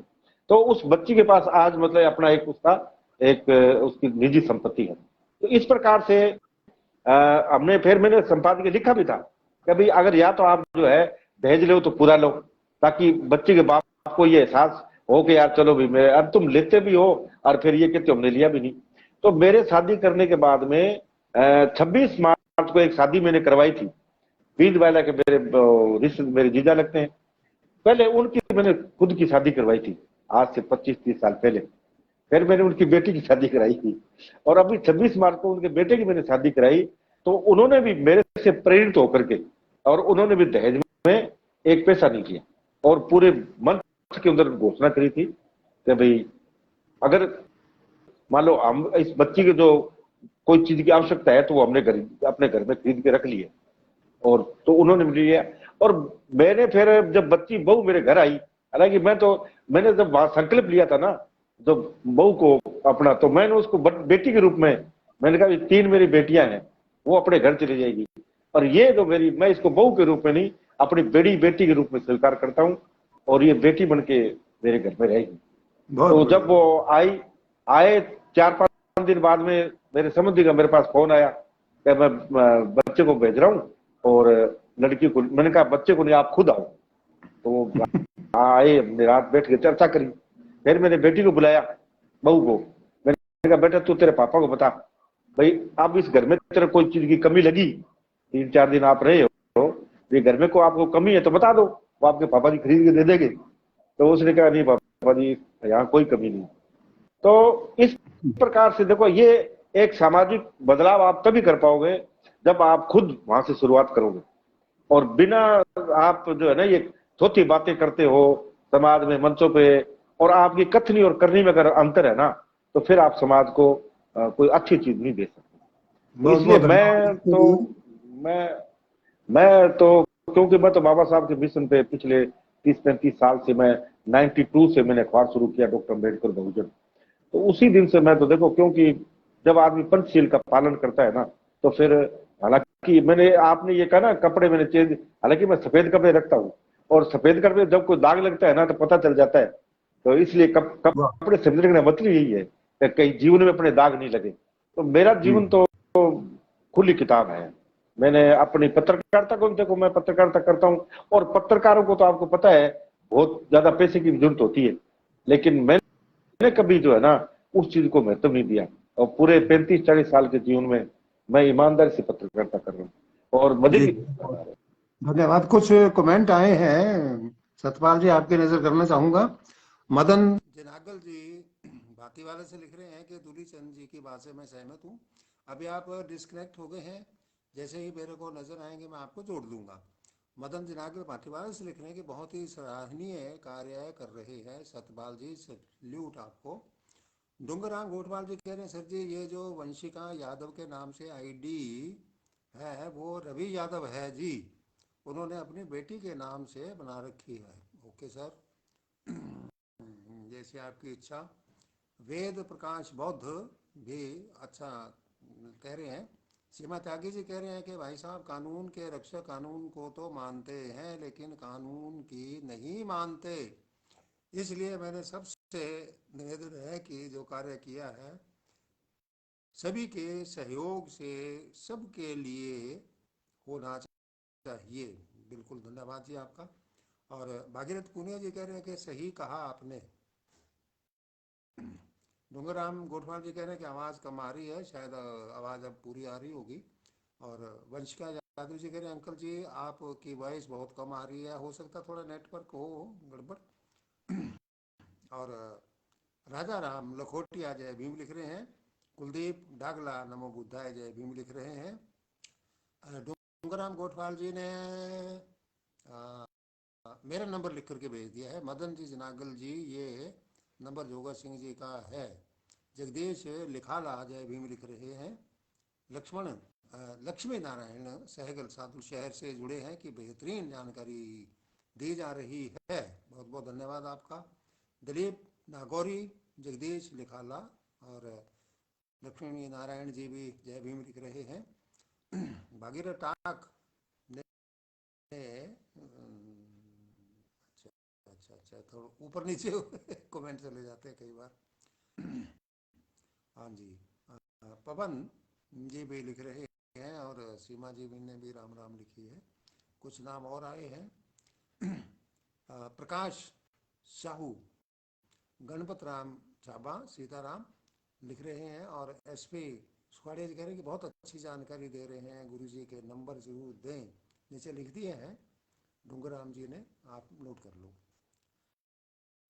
S2: तो उस बच्ची के पास आज मतलब अपना एक उसका एक उसकी निजी संपत्ति है। तो इस प्रकार से हमने, फिर मैंने संपादकीय लिखा भी था कि भाई अगर या तो आप जो है दहेज लो तो पूरा लो, ताकि बच्चे के बाप को ये एहसास हो कि यार चलो भाई मैं, अब तुम लेते भी हो और फिर ये कहते हमने लिया भी नहीं। तो मेरे शादी करने के बाद में 26 मार्च को एक शादी मैंने करवाई थी। बीज वाला के मेरे जीजा लगते हैं। पहले उनकी मैंने खुद की शादी करवाई थी, आज से 25-30 साल पहले। फिर मैंने उनकी बेटी की शादी कराई थी, और अभी 26 मार्च को उनके बेटे की मैंने शादी कराई। तो उन्होंने भी मेरे से प्रेरित होकर के, और उन्होंने भी दहेज में एक पैसा नहीं किया। और पूरे मंच के अंदर घोषणा करी थी कि भाई अगर मान लो हम इस बच्ची के जो कोई चीज की आवश्यकता है तो वो हमने अपने घर में खरीद के रख ली है। और तो उन्होंने लिया। और मैंने फिर जब बच्ची बहू मेरे घर आई, हालांकि मैंने जब वहां संकल्प लिया था ना, जब बहू को अपना, तो मैंने उसको बेटी के रूप में मैंने कहा 3 मेरी बेटियां हैं, वो अपने घर चली जाएगी, और ये जो मैं इसको बहू के रूप में नहीं, अपनी बड़ी बेटी के रूप में स्वीकार करता हूँ, और ये बेटी बन के मेरे घर में रहेगी।
S1: बहुत
S2: तो
S1: बढ़िया।
S2: जब वो आए 4-5 दिन बाद में मेरे संबंधी का मेरे पास फोन आया कि मैं बच्चे को भेज रहा हूँ, और लड़की को, मैंने कहा बच्चे को नहीं, आप खुद आओ। तो वो आए, हमने रात बैठ के चर्चा करी। फिर मैंने बेटी को बुलाया, बहू को, मैंने कहा बेटा तू तेरे पापा को बता भाई, अब इस घर में तेरे कोई चीज की कमी लगी, 3-4 दिन आप रहे हो, ये घर में को आपको कमी है तो बता दो, वो आपके पापा जी खरीद के दे देंगे। तो उसने कहा नहीं पापा जी, यहाँ कोई कमी नहीं। तो इस प्रकार से देखो, ये एक सामाजिक बदलाव आप तभी कर पाओगे जब आप खुद वहां से शुरुआत करोगे, और बिना आप जो है ना ये थोथी बातें करते हो समाज में, मंचों पे, और आपकी कथनी और करनी में अगर अंतर है ना, तो फिर आप समाज को कोई अच्छी चीज नहीं दे सकते। तो
S1: बहुत
S2: इसलिए
S1: बहुत धन्यवाद इसके लिए।
S2: मैं मैं तो क्योंकि मैं तो बाबा साहब के मिशन पे पिछले 30-35 साल से, मैं 92 से मैंने अखबार शुरू किया, डॉक्टर अम्बेडकर बहुजन। तो उसी दिन से मैं तो देखो, क्योंकि जब आदमी पंचशील का पालन करता है ना, तो फिर, हालांकि मैंने, आपने ये कहा ना कपड़े मैंने चेंज, हालांकि मैं सफेद कपड़े रखता हूँ, और सफेद कपड़े जब कोई दाग लगता है ना तो पता चल जाता है। तो इसलिए
S1: वाह
S2: कपड़े समझने का मतलब यही है कि कहीं जीवन में अपने दाग नहीं लगे। तो मेरा
S1: जी।
S2: जीवन तो खुली किताब है। मैंने अपनी पत्रकारिता को, देखो मैं पत्रकारिता करता हूँ, और पत्रकारों को तो आपको पता है बहुत ज्यादा पैसे की जरूरत होती है, लेकिन मैंने कभी जो है ना उस चीज को महत्व नहीं दिया, और पूरे 35-40 साल के जीवन में मैं ईमानदारी से पत्रकारिता कर रहा हूँ, और मजे
S1: जी
S2: की।
S1: धन्यवाद। कुछ कमेंट आए हैं सतपाल जी, आपकी नजर करना चाहूंगा। मदन जनागल जी भाती वाले से लिख रहे हैं कि दूली चंद जी की बात से मैं सहमत हूँ। अभी आप डिस्कनेक्ट हो गए हैं, जैसे ही मेरे को नजर आएंगे मैं आपको जोड़ दूंगा। मदन जनागल भाटी वाले से लिख रहे हैं कि बहुत ही सराहनीय कार्य कर रहे हैं सतपाल जी, सल्यूट आपको। डूंगराम गोठवाल जी कह रहे हैं सर जी, ये जो वंशिका यादव के नाम से आईडी है वो रवि यादव है जी, उन्होंने अपनी बेटी के नाम से बना रखी है। ओके सर, जैसे आपकी इच्छा। वेद प्रकाश बौद्ध भी अच्छा कह रहे हैं। सीमा त्यागी जी कह रहे हैं कि भाई साहब, कानून के रक्षक कानून को तो मानते हैं लेकिन कानून की नहीं मानते, इसलिए मैंने सबसे निवेदन है कि जो कार्य किया है सभी के सहयोग से सबके लिए होना चाहिए। बिल्कुल धन्यवाद जी आपका। और भागीरथ पुनिया जी कह रहे हैं कि सही कहा आपने। डूंगराम गोठवाल जी कह रहे हैं कि आवाज़ कम आ रही है, शायद आवाज़ अब पूरी आ रही होगी। और वंशिका यादव जी कह रहे हैं अंकल जी आपकी वॉइस बहुत कम आ रही है, हो सकता थोड़ा नेटवर्क हो गड़बड़। और राजा राम लखोटिया जय भीम लिख रहे हैं। कुलदीप डागला नमो बुद्धाय जय भीम लिख रहे हैं। डूंगराम गोठवाल जी ने मेरा नंबर लिख करके भेज दिया है। मदन जी जनागल जी, ये नंबर जोगा सिंह जी का है। जगदीश लिखाला जय भीम लिख रहे हैं। लक्ष्मण लक्ष्मी नारायण सहगल साधु शहर से जुड़े हैं कि बेहतरीन जानकारी दी जा रही है, बहुत बहुत धन्यवाद आपका। दिलीप नागौरी, जगदीश लिखाला और लक्ष्मी नारायण जी भी जय भीम लिख रहे हैं। भागीरथ टाक ने अच्छा अच्छा अच्छा, थोड़ा ऊपर नीचे कमेंट चले जाते हैं कई बार। हाँ जी, पवन जी भी लिख रहे हैं, और सीमा जी भी ने भी राम राम लिखी है। कुछ नाम और आए हैं। प्रकाश साहू, गणपत राम चाबा, सीताराम लिख रहे हैं। और एसपी सुखाड़िया जी कह रहे हैं कि बहुत अच्छी जानकारी दे रहे हैं, गुरु जी के नंबर जरूर दें, नीचे लिख दिए हैं डूंगराम जी ने, आप नोट कर लो।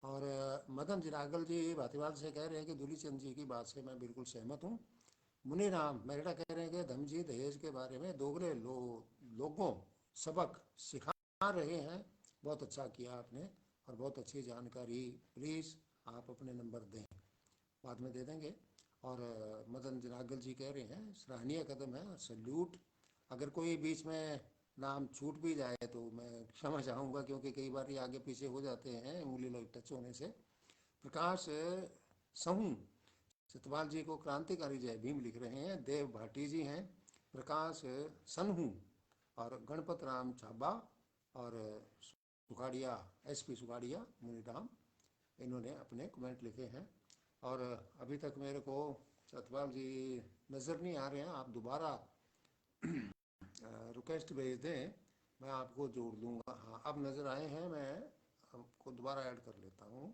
S1: और मदन जिरागल जी भातीवाल से कह रहे हैं कि दूली चंद जी की बात से मैं बिल्कुल सहमत हूँ। मुनि राम मेरठा कह रहे हैं कि धमजी दहेज के बारे में दोगले लोगों सबक सिखा रहे हैं, बहुत अच्छा किया आपने और बहुत अच्छी जानकारी। प्लीज़ आप अपने नंबर दें, बाद में दे देंगे। और मदन नागल जी कह रहे हैं सराहनीय कदम है और सल्यूट। अगर कोई बीच में नाम छूट भी जाए तो मैं क्षमा चाहूँगा, क्योंकि कई बार ये आगे पीछे हो जाते हैं उंगली लग टच होने से। प्रकाश सहू सतपाल जी को क्रांतिकारी जय भीम लिख रहे हैं। देव भाटी जी हैं। प्रकाश सनहू और गणपत राम छाबा और सुखाड़िया, एसपी सुखाड़िया मुनीराम, इन्होंने अपने कमेंट लिखे हैं। और अभी तक मेरे को सतपाल जी नज़र नहीं आ रहे हैं, आप दोबारा रिक्वेस्ट भेज दें, मैं आपको जोड़ दूंगा। हाँ, अब नज़र आए हैं, मैं आपको दोबारा ऐड कर लेता हूँ।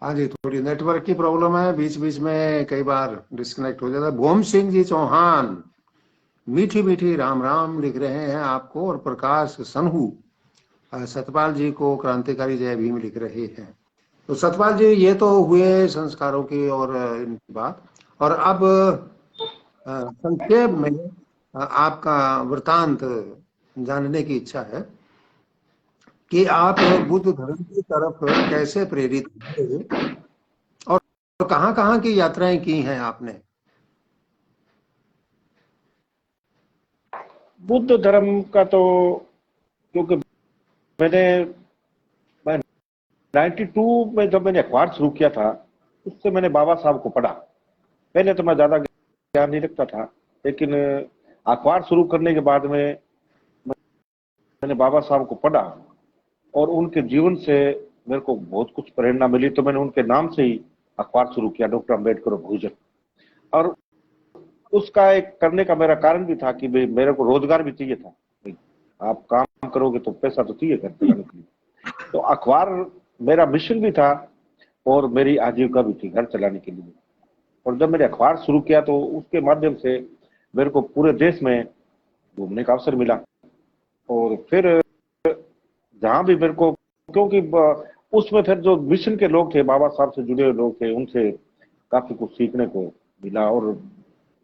S1: हाँ जी, थोड़ी नेटवर्क की प्रॉब्लम है, बीच बीच में कई बार डिस्कनेक्ट हो जाता है। भोम सिंह जी चौहान मीठी मीठी राम राम लिख रहे हैं आपको। और प्रकाश सनहू सतपाल जी को क्रांतिकारी जय भीम लिख रहे हैं। तो सतपाल जी, ये तो हुए संस्कारों की और इनकी बात। और अब संक्षेप में आपका वृतांत जानने की इच्छा है कि आप बुद्ध धर्म की तरफ कैसे प्रेरित हुए और कहाँ कहाँ की यात्राएं की हैं आपने।
S2: बुद्ध धर्म का तो, क्योंकि मैंने 92 में जब मैंने अखबार शुरू किया था, उससे मैंने बाबा साहब को पढ़ा। पहले तो मैं ज्यादा ज्ञान नहीं रखता था, लेकिन अखबार शुरू करने के बाद में मैंने बाबा साहब को पढ़ा और उनके जीवन से मेरे को बहुत कुछ प्रेरणा मिली। तो मैंने उनके नाम से ही अखबार शुरू किया, डॉक्टर अम्बेडकर और बहुजन। और उसका एक करने का मेरा कारण भी था कि भाई मेरे को रोजगार भी चाहिए था। आप काम करोगे तो पैसा तो चाहिए घर चलाने के लिए। तो अखबार मेरा मिशन भी था और मेरी आजीविका भी थी घर चलाने के लिए। और जब मैंने अखबार शुरू किया तो उसके माध्यम से मेरे को पूरे देश में घूमने का अवसर मिला। और फिर जहां भी मेरे को, क्योंकि उसमें फिर जो मिशन के लोग थे, बाबा साहब से जुड़े हुए लोग थे, उनसे काफी कुछ सीखने को मिला। और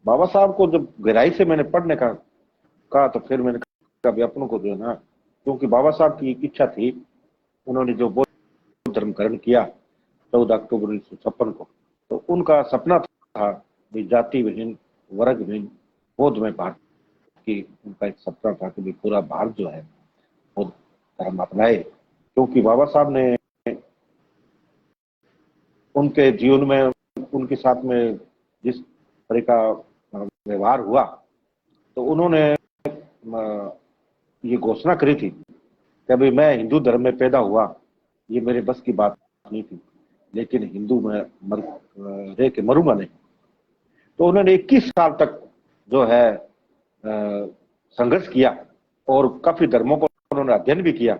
S2: बाबा साहब को जब गहराई से मैंने पढ़ने का कहा तो फिर मैंने कहा भी अपनों को जो है ना, क्योंकि बाबा साहब की एक इच्छा थी, उन्होंने जो बौद्ध धर्म ग्रहण किया 14 अक्टूबर 1956 को, तो उनका सपना था भी जाति विहीन, वर्ग विहीन बौद्ध में भारत की, उनका एक सपना था कि पूरा भारत जो है बौद्ध धर्म अपनाए। क्योंकि बाबा साहब ने उनके जीवन में उनके साथ में जिस तरह का व्यवहार हुआ, तो उन्होंने ये घोषणा करी थी कि अभी मैं हिंदू धर्म में पैदा हुआ, ये मेरे बस की बात नहीं थी, लेकिन हिंदू में रह के मरूंगा नहीं। तो उन्होंने 21 साल तक जो है संघर्ष किया और काफी धर्मों को उन्होंने अध्ययन भी किया।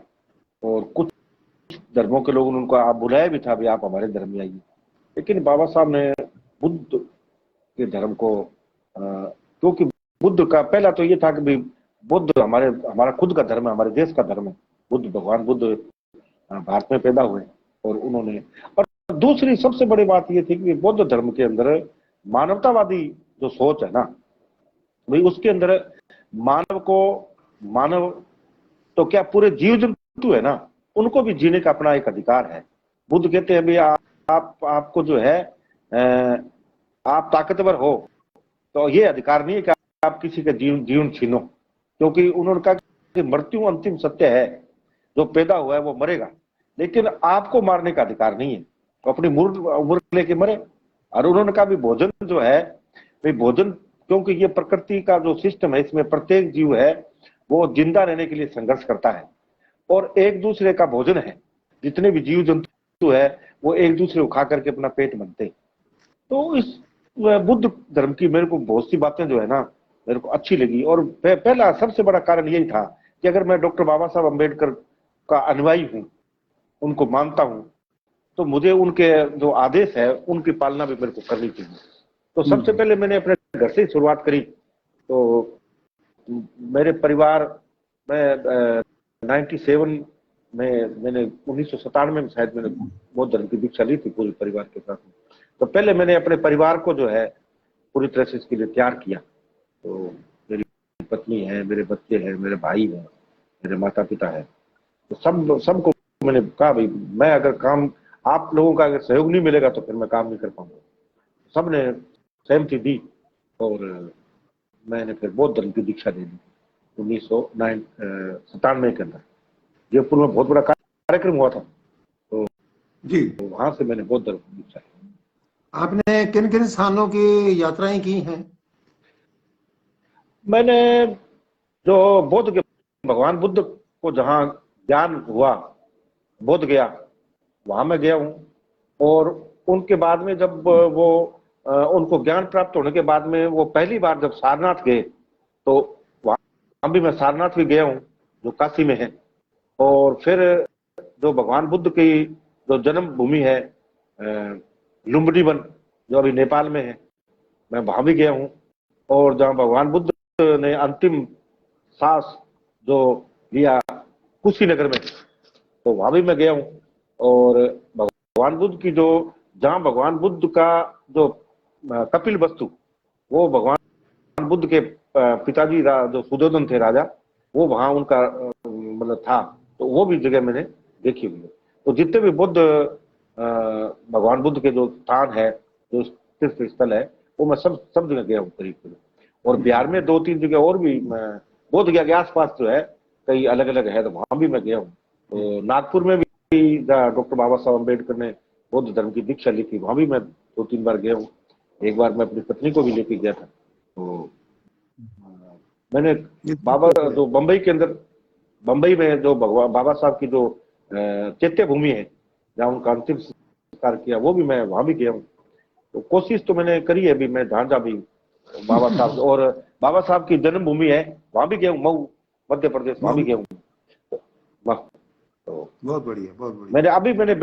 S2: और कुछ धर्मों के लोगों ने उनको आप बुलाया भी था भी आप हमारे धर्म में आइए। लेकिन बाबा साहब ने बुद्ध के धर्म को, क्योंकि बुद्ध का पहला तो ये था कि भाई बुद्ध हमारा खुद का धर्म है, हमारे देश का धर्म है। बुद्ध, भगवान बुद्ध भारत में पैदा हुए और उन्होंने, और दूसरी सबसे बड़ी बात ये थी कि बौद्ध धर्म के अंदर मानवतावादी जो सोच है ना भाई, उसके अंदर मानव तो क्या पूरे जीव जंतु है ना, उनको भी जीने का अपना एक अधिकार है। बुद्ध कहते हैं भाई आपको जो है आप ताकतवर हो तो ये अधिकार नहीं है कि आप किसी का जीवन छीनो, क्योंकि उन्होंने कहा कि मृत्यु अंतिम सत्य है, जो पैदा हुआ है वो मरेगा, लेकिन आपको मारने का अधिकार नहीं है, तो अपनी उम्र लेके मरे। और उन्होंने कहा भी भोजन जो है भाई, भोजन क्योंकि ये प्रकृति का जो सिस्टम है, इसमें प्रत्येक जीव है वो जिंदा रहने के लिए संघर्ष करता है और एक दूसरे का भोजन है। जितने भी जीव जंतु है वो एक दूसरे को खा करके अपना पेट भरते। तो इस बुद्ध धर्म की मेरे को बहुत सी बातें जो है ना मेरे को अच्छी लगी। और पहला सबसे बड़ा कारण यही था कि अगर मैं डॉक्टर बाबा साहब अम्बेडकर का अनुयायी हूँ, उनको मानता हूँ, तो मुझे उनके जो आदेश है उनकी पालना भी मेरे को करनी चाहिए। तो सबसे पहले मैंने अपने घर से ही शुरुआत करी। तो मेरे परिवार में 97 में मैंने 1997 में शायद मैंने बौद्ध धर्म की दीक्षा ली थी पूरे परिवार के साथ। तो पहले मैंने अपने परिवार को जो है पूरी तरह से इसके लिए तैयार किया। तो मेरी पत्नी है, मेरे बच्चे हैं, मेरे भाई हैं, मेरे माता पिता है, तो सबको मैंने कहा भाई मैं अगर काम, आप लोगों का अगर सहयोग नहीं मिलेगा तो फिर मैं काम नहीं कर पाऊंगा। सबने सहमति दी और मैंने फिर बौद्ध धर्म की दीक्षा ले ली 1997 के अंदर। जयपुर में बहुत बड़ा कार्यक्रम हुआ था, तो
S1: जी
S2: वहां से मैंने बौद्ध धर्म की दीक्षा ली।
S1: आपने किन किन स्थानों की यात्राएं की हैं?
S2: मैंने जो बोध के भगवान बुद्ध को जहाँ ज्ञान हुआ, बोध गया, वहां मैं गया हूँ। और उनके बाद में जब वो उनको ज्ञान प्राप्त होने के बाद में वो पहली बार जब सारनाथ गए, तो वहां भी मैं सारनाथ भी गया हूँ जो काशी में है। और फिर जो भगवान बुद्ध की जो जन्म भूमि है लुम्बिनी वन जो अभी नेपाल में है, मैं वहां भी गया हूँ। और जहाँ भगवान बुद्ध ने अंतिम सांस जो लिया कुशीनगर में, तो वहां भी मैं गया हूँ। और भगवान बुद्ध की जो, जहाँ भगवान बुद्ध का जो कपिल वस्तु, वो भगवान बुद्ध के पिताजी जो सुयोधन थे राजा, वो वहां उनका मतलब था, तो वो भी जगह मैंने देखी हुई है। तो जितने भी बुद्ध भगवान बुद्ध के जो स्थान है, जो तीर्थ स्थल है, वो मैं सब जगह गया हूँ करीब करीब। और बिहार में 2-3 जगह और भी मैं, बोध गया के आसपास जो है कई अलग अलग है, तो वहां भी मैं गया हूँ। तो नागपुर में भी डॉक्टर बाबा साहब अम्बेडकर ने बौद्ध धर्म की दीक्षा ली थी, वहां भी मैं 2-3 बार गया हूँ। एक बार मैं अपनी पत्नी को भी लेके गया था। तो मैंने बाबा जो बम्बई के अंदर, बम्बई में जो भगवान बाबा साहब की जो चैत्य भूमि है जहाँ उनका अंतिम संस्कार किया, वो भी मैं वहां भी गया हूँ। तो कोशिश तो मैंने करी है अभी मैं जहाँ भी बाबा साहब, और बाबा साहब की जन्मभूमि है वहां भी गया हूँ, मऊ मध्य प्रदेश, वहां भी गया हूँ। तो
S1: बहुत बढ़िया, बहुत बढ़िया।
S2: मैंने अभी मेरे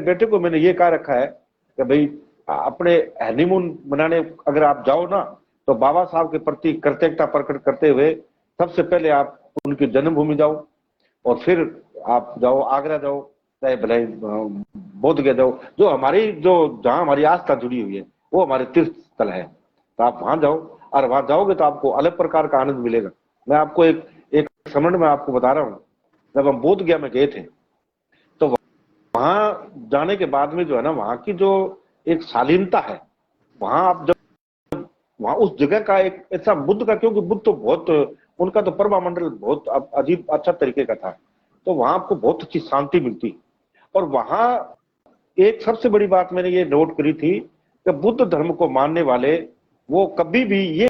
S2: बेटे को मैंने ये कहा रखा है कि भाई अपने हनीमून मनाने अगर आप जाओ ना, तो बाबा साहब के प्रति कृतज्ञता प्रकट करते हुए सबसे पहले आप उनकी जन्मभूमि जाओ, और फिर आप जाओ आगरा जाओ, चाहे भले बोध गया जाओ, जो हमारी जो जहाँ हमारी आस्था जुड़ी हुई है वो हमारे तीर्थ स्थल है। तो आप वहां जाओ, और वहां जाओगे तो आपको अलग प्रकार का आनंद मिलेगा। मैं आपको एक संबंध में आपको बता रहा हूँ, जब हम बोध गया में गए थे, तो वहां जाने के बाद में जो है ना, वहां की जो एक शालीनता है, वहां आप जब वहां उस जगह का एक ऐसा बुद्ध का, क्योंकि बुद्ध तो बहुत, उनका तो प्रभामंडल बहुत अजीब अच्छा तरीके का था, तो वहां आपको बहुत अच्छी शांति मिलती। और वहां एक सबसे बड़ी बात मैंने ये नोट करी थी कि बुद्ध धर्म को मानने वाले वो कभी भी ये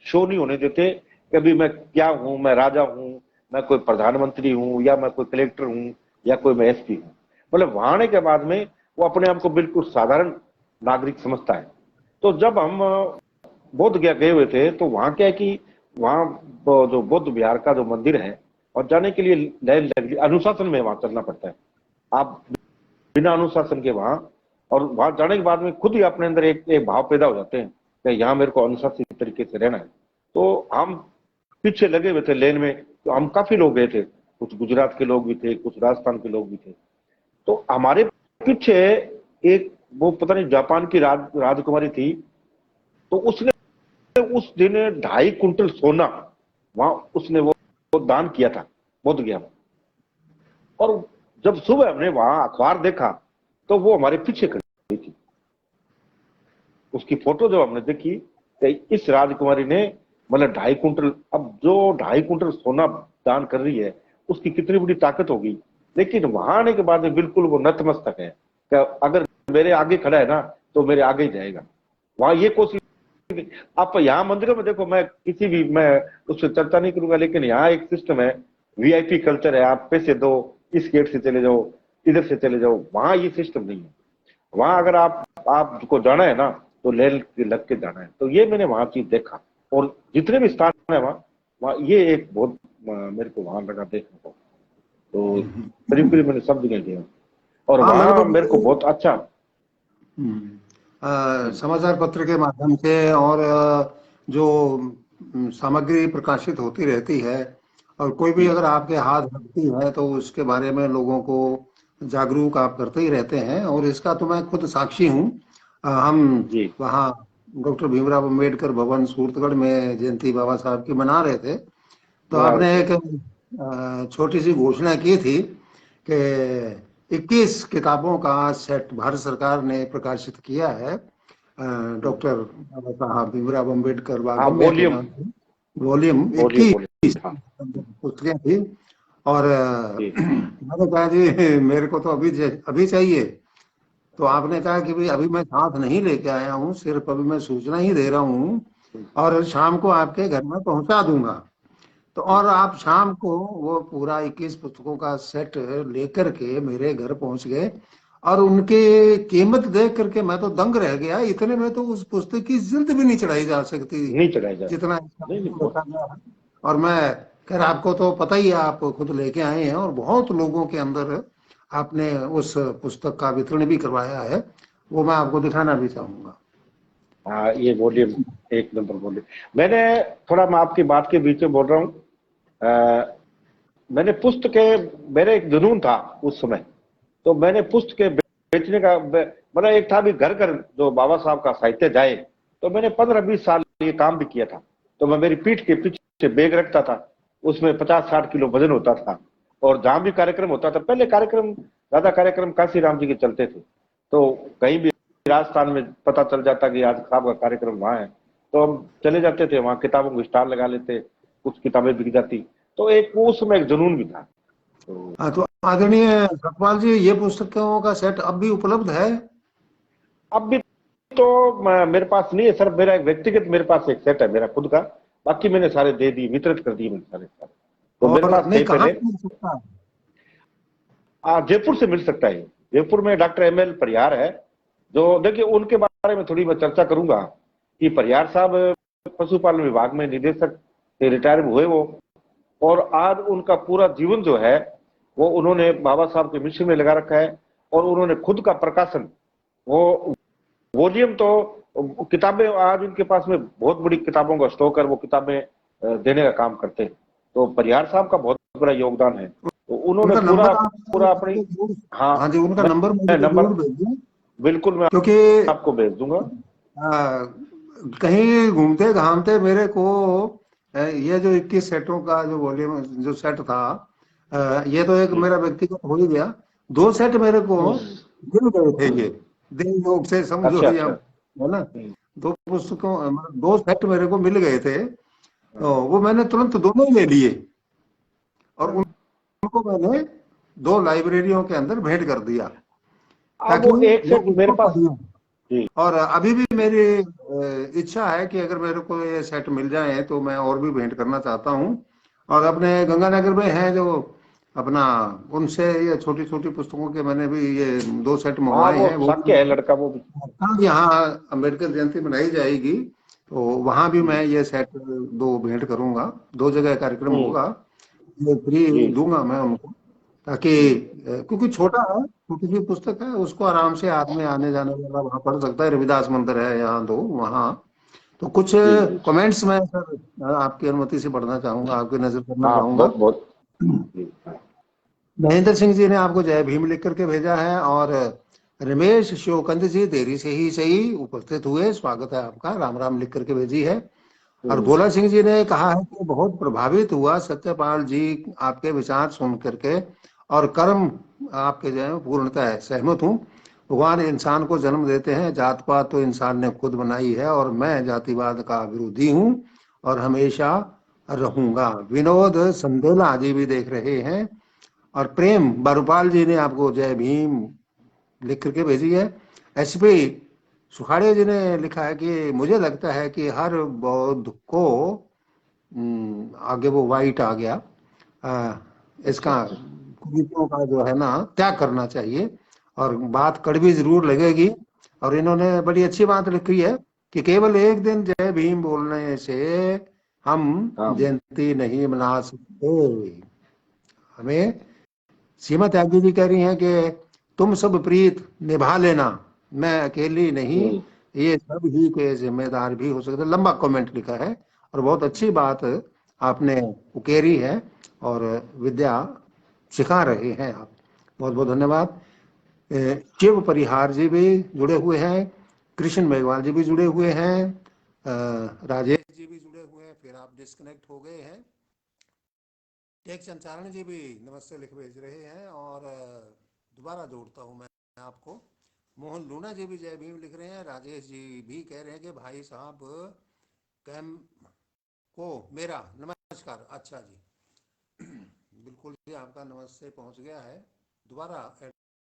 S2: शो नहीं होने देते कभी मैं क्या हूं, मैं राजा हूं, मैं कोई प्रधानमंत्री हूं, या मैं कोई कलेक्टर हूं, या कोई मैं एसपी हूं। मतलब वहां आने के बाद में वो अपने आप को बिल्कुल साधारण नागरिक समझता है। तो जब हम बोध गया गए हुए थे, तो वहां क्या है कि वहां जो बौद्ध विहार का जो मंदिर है, और जाने के लिए अनुशासन में वहां चलना पड़ता है। आप बिना अनुशासन के वहां, और वहां जाने के बाद में खुद ही अपने अंदर एक भाव पैदा हो जाते हैं कि यहाँ मेरे को अनुशासित तरीके से रहना है। तो हम पीछे लगे हुए थे लेन में, तो हम काफी लोग गए थे, कुछ गुजरात के लोग भी थे, कुछ राजस्थान के लोग भी थे। तो हमारे पीछे एक वो पता नहीं जापान की राजकुमारी थी, तो उसने उस दिन 2.5 कुंटल सोना वहां उसने वो दान किया था बोध गया में। और जब सुबह हमने वहां अखबार देखा, तो वो हमारे पीछे खड़ी थी। उसकी फोटो जब हमने देखी, तो इस राजकुमारी ने मतलब 2.5 कुंटल, अब जो 2.5 कुंटल सोना दान कर रही है, उसकी कितनी बड़ी ताकत होगी। लेकिन वहां आने के बाद में बिल्कुल वो नतमस्तक है कि अगर मेरे आगे खड़ा है ना, तो मेरे आगे ही जाएगा। वहां ये कोशिश, आप यहाँ मंदिरों में देखो, मैं किसी भी, मैं उससे चर्चा नहीं करूंगा, लेकिन यहाँ एक सिस्टम है, वीआईपी कल्चर है, आप पैसे दो, इस गेट से चले जाओ, इधर से चले जाओ। वहां ये सिस्टम नहीं है। वहां अगर आपको जाना है ना, तो लेन लग के जाना है। तो ये मैंने वहां चीज देखा, और जितने भी स्थान है वहां ये एक बहुत मेरे को वहां लगा देखने को। तो करीब करीब मैंने सब जगह गया, और वहां मेरे को बहुत अच्छा
S1: समाचार पत्र के माध्यम से और जो सामग्री प्रकाशित होती रहती है, और कोई भी अगर आपके हाथ लगती है तो उसके बारे में लोगों को जागरूक आप करते ही रहते हैं, और इसका तो मैं खुद साक्षी हूँ। हम
S2: जी
S1: वहाँ डॉक्टर भीमराव अम्बेडकर भवन सूरतगढ़ में जयंती बाबा साहब की मना रहे थे, तो
S2: बना
S1: आपने
S2: रहे थे।
S1: एक छोटी सी घोषणा की थी कि 21 किताबों का सेट भारत सरकार ने प्रकाशित किया है डॉक्टर बाबा साहब भीमराव अम्बेडकर
S2: हाँ,
S1: वाङ्मय के
S2: वॉल्यूम,
S1: नाम से। वॉल्यूम
S2: वॉल्यूम,
S1: 21
S2: वॉल्यूम, हाँ।
S1: पुस्तकें थी। और
S2: जी
S1: मैंने कहा जी मेरे को तो अभी चाहिए। तो आपने कहा कि भाई अभी मैं साथ नहीं लेके आया हूँ, सिर्फ अभी मैं सूचना ही दे रहा हूँ और शाम को आपके घर में पहुंचा दूंगा। तो और आप शाम को वो पूरा 21 पुस्तकों का सेट लेकर के मेरे घर पहुंच गए, और उनकी कीमत देख करके मैं तो दंग रह गया। इतने में तो उस पुस्तक की जिल्द भी नहीं चढ़ाई जा सकती
S2: नहीं चढ़ाया जा
S1: जितना
S2: रहा।
S1: इसका
S2: नहीं नहीं,
S1: मूल्य रखा गया है। और मैं खैर आपको तो पता ही है, आप खुद लेके आए हैं और बहुत लोगों के अंदर आपने उस पुस्तक का वितरण भी करवाया है, वो मैं आपको दिखाना भी चाहूंगा।
S2: हाँ, ये वॉल्यूम एक नंबर वॉल्यूम। मैंने थोड़ा, मैं आपकी बात के बीच में बोल रहा हूँ, मैंने पुस्तकें, मेरा एक जुनून था उस समय। तो मैंने पुस्तकें बेचने का मतलब एक था भी घर घर जो बाबा साहब का साहित्य जाए। तो मैंने 15-20 साल ये काम भी किया था। तो मैं मेरी पीठ के पीछे बैग रखता था, उसमें 50-60 किलो वजन होता था। और जहां भी कार्यक्रम होता था, पहले कार्यक्रम, ज्यादा कार्यक्रम काशी राम जी के चलते थे, तो कहीं भी राजस्थान में पता चल जाता कि आज साहब का कार्यक्रम वहां है, तो हम चले जाते थे वहां, किताबों को स्टॉल लगा लेते, कुछ किताबें बिक जाती। तो एक वो उसमें एक जुनून भी था। तो
S1: हाँ, तो आदरणीय सतपाल जी, ये पुस्तकों का सेट अब भी उपलब्ध है?
S2: अब भी तो मेरे पास नहीं है सर, मेरा एक व्यक्तिगत, मेरे पास एक सेट है मेरा खुद का। बाकी मैंने सारे दे दिए, वितरित कर दिए मैंने सारे सारे। तो मेरे
S1: और
S2: पास
S1: नहीं,
S2: थे
S1: कहाँ
S2: पहले।
S1: से मिल सकता है?
S2: जयपुर से मिल सकता है। जयपुर में डॉक्टर ML परिहार है, जो देखिए उनके बारे में थोड़ी मैं चर्चा करूंगा कि परिहार साहब पशुपालन विभाग में निदेशक से रिटायर हुए वो। और आज उनका पूरा जीवन जो है वो उन्होंने बाबा साहब के मिशन में लगा रखा है। और उन्होंने खुद का प्रकाशन, वो वॉल्यूम तो किताबें आज उनके पास में बहुत बड़ी किताबों का स्टॉक है, वो किताबें देने का काम करते हैं। तो परिहार साहब का बहुत बड़ा योगदान है। तो उन्होंने
S1: उनका
S2: पूरा
S1: नंबर आप
S2: पूरा अपनी, हाँ,
S1: हाँ जी, उनका नंबर मुझे
S2: मैं नंबर
S1: जरूर भेजिए।
S2: बिल्कुल मैं
S1: क्योंकि
S2: आपको भेज दूंगा।
S1: आ, कहीं घूमते घामते मेरे को ये जो 21 सेटों का जो वॉल्यूम जो सेट था, ये तो एक
S2: जी
S1: मेरा व्यक्तिगत हो ही गया। 2 सेट मेरे को
S2: हम्म,
S1: मिल गए थे, ये देव योग से समझो
S2: अच्छा
S1: या,
S2: अच्छा।
S1: है ना। 2 पुस्तकों मतलब 2 सेट मेरे को मिल गए थे, तो वो मैंने तुरंत दोनों ही ले लिए, और उनको मैंने 2 लाइब्रेरियों के अंदर भेंट कर दिया
S2: अब
S1: ताकि
S2: वो एक
S1: लोग
S2: सेट मेरे
S1: उसको
S2: पास।
S1: पढ़ें।
S2: जी
S1: और अभी भी मेरी इच्छा है कि अगर मेरे को ये सेट मिल जाए तो मैं और भी भेंट करना चाहता हूँ। और अपने गंगानगर में है जो अपना, उनसे ये छोटी छोटी पुस्तकों के मैंने भी ये 2 सेट
S2: हाँ,
S1: मंगवाए
S2: वो
S1: हैं, वो भी
S2: शाक्य है लड़का वो भी।
S1: अब यहाँ अम्बेडकर जयंती मनाई जाएगी तो वहां भी मैं ये सेट 2 भेंट करूंगा। 2 जगह कार्यक्रम
S2: हम्म,
S1: होगा, ये फ्री
S2: जी
S1: दूंगा मैं उनको, ताकि क्योंकि छोटा है, छोटी सी पुस्तक है, उसको आराम से आदमी आने जाने वाला वहां पढ़ सकता है। रविदास मंदिर है यहाँ, दो वहाँ। तो कुछ
S2: जी जी।
S1: कमेंट्स मैं सर आपकी अनुमति से पढ़ना चाहूंगा, आपकी नजर करना
S2: हाँ,
S1: चाहूंगा।
S2: बहुत बहुत। जी हाँ।
S1: महेंद्र सिंह जी ने आपको जय भीम लिख करके भेजा है, और रमेश शिवकंद जी देरी से ही सही उपस्थित हुए, स्वागत है आपका, राम राम लिख करके भेजी है। और
S2: हम्म,
S1: भोला सिंह जी ने कहा है कि बहुत प्रभावित हुआ सत्यपाल जी आपके विचार सुन करके, और कर्म आपके जो है पूर्णतः सहमत हूँ। भगवान इंसान को जन्म देते हैं, जात पात तो इंसान ने खुद बनाई है, और मैं जातिवाद का विरोधी हूँ और हमेशा रहूंगा। विनोद संदेला जी भी देख रहे हैं, और प्रेम बरुपाल जी ने आपको जय भीम लिख करके भेजी है। एसपी सुखाड़िया जी ने लिखा है कि मुझे लगता है कि हर बौद्ध को आगे वो वाइट आ गया,
S2: अच्छा
S1: इसका
S2: अच्छा।
S1: कुरीतियों का जो है ना त्याग करना चाहिए। और बात कड़वी जरूर लगेगी, और इन्होंने बड़ी अच्छी बात लिखी है कि केवल एक दिन जय भीम बोलने से हम
S2: हाँ
S1: जयंती नहीं मना सकते। हमें, सीमा त्यागी जी कह रही हैं कि तुम सब प्रीत निभा लेना, मैं अकेली नहीं,
S2: हम्म,
S1: ये सब ही के जिम्मेदार भी हो सकते। लंबा कमेंट लिखा है, और बहुत अच्छी बात आपने उकेरी है, और विद्या सिखा रहे हैं आप। बहुत बहुत धन्यवाद। शिव परिहार जी भी जुड़े हुए हैं, कृष्ण मेघवाल जी भी जुड़े हुए हैं, राजेश जी भी जुड़े हुए हैं, फिर आप डिस्कनेक्ट हो गए हैं। टेक संचारण जी भी नमस्ते लिख भेज रहे हैं, और दोबारा जोड़ता हूं मैं आपको। मोहन लूना जी भी जय भीम लिख रहे हैं। राजेश जी भी कह रहे हैं कि भाई साहब कैम को मेरा नमस्कार। अच्छा जी, बिल्कुल जी, आपका नमस्ते पहुंच गया है। दोबारा ऐड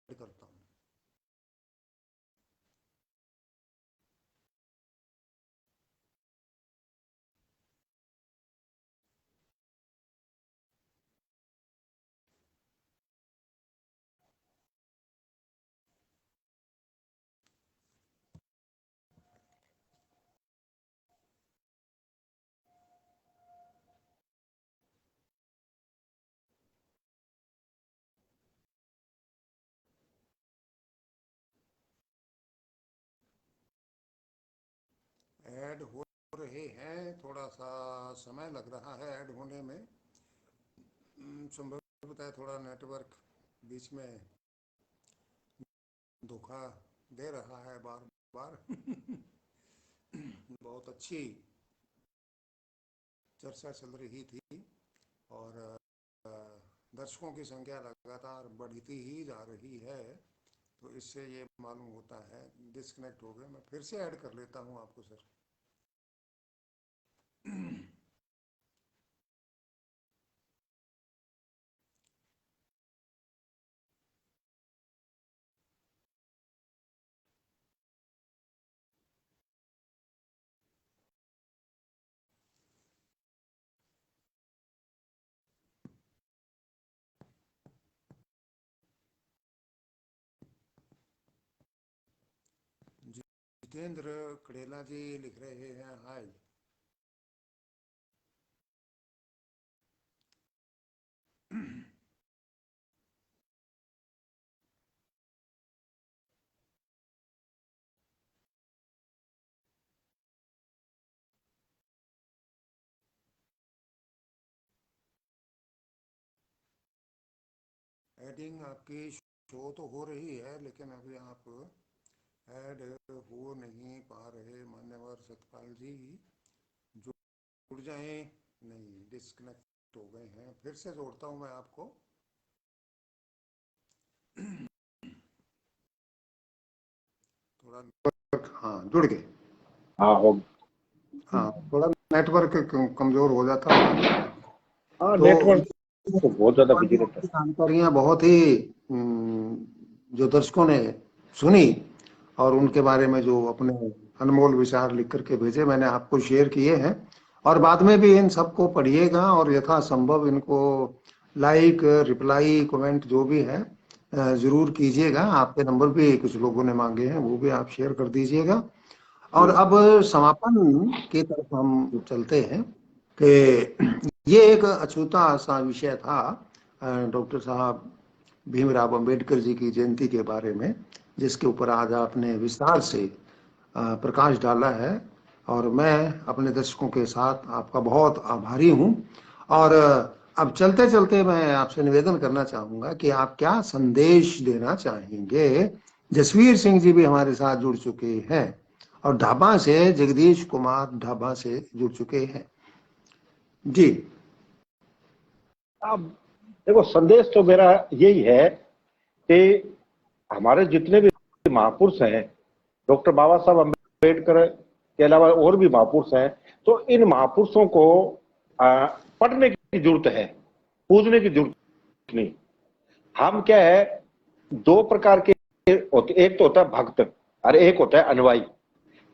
S1: करता हूं। ऐड हो रहे हैं, थोड़ा सा समय लग रहा है ऐड होने में। संभवतः थोड़ा नेटवर्क बीच में धोखा दे रहा है बार बार। बहुत अच्छी चर्चा चल रही थी, और दर्शकों की संख्या लगातार बढ़ती ही जा रही है, तो इससे ये मालूम होता है डिस्कनेक्ट हो गए। मैं फिर से ऐड कर लेता हूँ आपको सर। जितेंद्र कड़ेला जी लिख रहे हैं हाय। एडिंग आपकी शो तो हो रही है, लेकिन अभी आप ऐड हो नहीं पा रहे। मान्यवर सतपाल जी जुड़ जाएं। नहीं, डिस्कनेक्ट हो गए हैं। फिर से जोड़ता हूं मैं आपको। थोड़ा नेटवर्क, हाँ जुड़ गए।
S2: हाँ हो।
S1: हाँ, थोड़ा नेटवर्क कमजोर हो जाता है ना,
S2: हाँ,
S1: तो
S2: नेटवर्क तो बहुत ज्यादा बिजी रहता है।
S1: जानकारियां बहुत ही जो दर्शकों ने सुनी, और उनके बारे में जो अपने अनमोल विचार लिख करके भेजे, मैंने आपको शेयर किए हैं। और बाद में भी इन सबको पढ़िएगा, और यथासंभव इनको लाइक, रिप्लाई, कमेंट जो भी है जरूर कीजिएगा। आपके नंबर भी कुछ लोगों ने मांगे हैं, वो भी आप शेयर कर दीजिएगा। और अब समापन की तरफ हम चलते हैं कि ये एक अछूता सा विषय था डॉक्टर साहब भीमराव अंबेडकर जी की जयंती के बारे में, जिसके ऊपर आज आपने विस्तार से प्रकाश डाला है, और मैं अपने दर्शकों के साथ आपका बहुत आभारी हूं। और अब चलते चलते मैं आपसे निवेदन करना चाहूंगा कि आप क्या संदेश देना चाहेंगे। जसवीर सिंह जी भी हमारे साथ जुड़ चुके हैं, और ढाबा से जगदीश कुमार ढाबा से जुड़ चुके हैं जी।
S2: अब देखो, संदेश तो मेरा यही है कि हमारे जितने भी महापुरुष हैं, डॉक्टर बाबा साहब अम्बेडकर के अलावा और भी महापुरुष हैं, तो इन महापुरुषों को पढ़ने की जरूरत है, पूजने की जरूरत नहीं। हम क्या है, दो प्रकार के होते, एक तो होता है भक्त और एक होता है अनुयायी।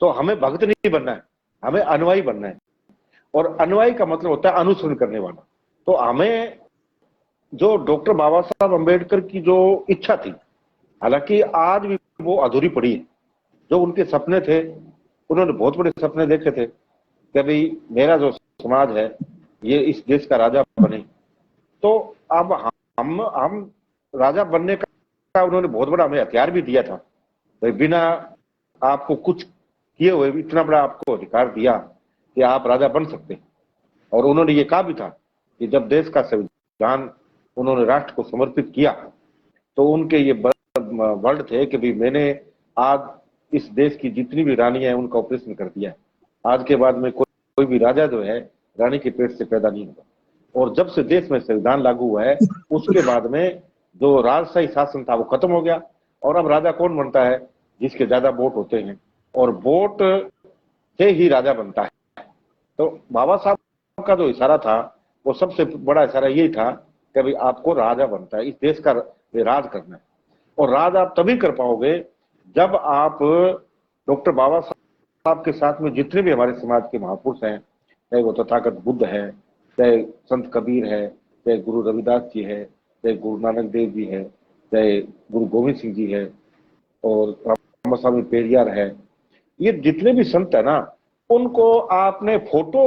S2: तो हमें भक्त नहीं बनना है, हमें अनुयायी बनना है। और अनुयायी का मतलब होता है अनुसरण करने वाला। तो हमें जो डॉक्टर बाबा साहब अम्बेडकर की जो इच्छा थी, हालांकि आज भी वो अधूरी पड़ी है, जो उनके सपने थे, उन्होंने बहुत बड़े सपने देखे थे कि भाई मेरा जो समाज है ये इस देश का राजा बने। तो अब हम राजा बनने का उन्होंने बहुत बड़ा हमें हथियार भी दिया था, भाई बिना आपको कुछ किए हुए इतना बड़ा आपको अधिकार दिया कि आप राजा बन सकते हैं। और उन्होंने ये कहा भी था कि जब देश का संविधान उन्होंने राष्ट्र को समर्पित किया, तो उनके ये वर्ड थे कि भाई मैंने आज इस देश की जितनी भी रानियां हैं उनका ऑपरेशन कर दिया है, आज के बाद में कोई भी राजा जो है रानी के पेट से पैदा नहीं होगा। और जब से देश में संविधान लागू हुआ है उसके बाद में जो राजशाही शासन था वो खत्म हो गया, और अब राजा कौन बनता है? जिसके ज्यादा वोट होते हैं, और वोट से ही राजा बनता है। तो बाबा साहब का जो इशारा था वो सबसे बड़ा इशारा यही था कि भाई आपको राजा बनता है, इस देश का राज करना है। और राज आप तभी कर पाओगे जब आप डॉक्टर बाबा साहब के साथ में जितने भी हमारे समाज के महापुरुष हैं, चाहे वो तथागत बुद्ध है, चाहे संत कबीर है, चाहे गुरु रविदास जी है, चाहे गुरु नानक देव जी है, चाहे गुरु गोविंद सिंह जी है, और रामास्वामी पेरियार है, ये जितने भी संत है ना, उनको आपने फोटो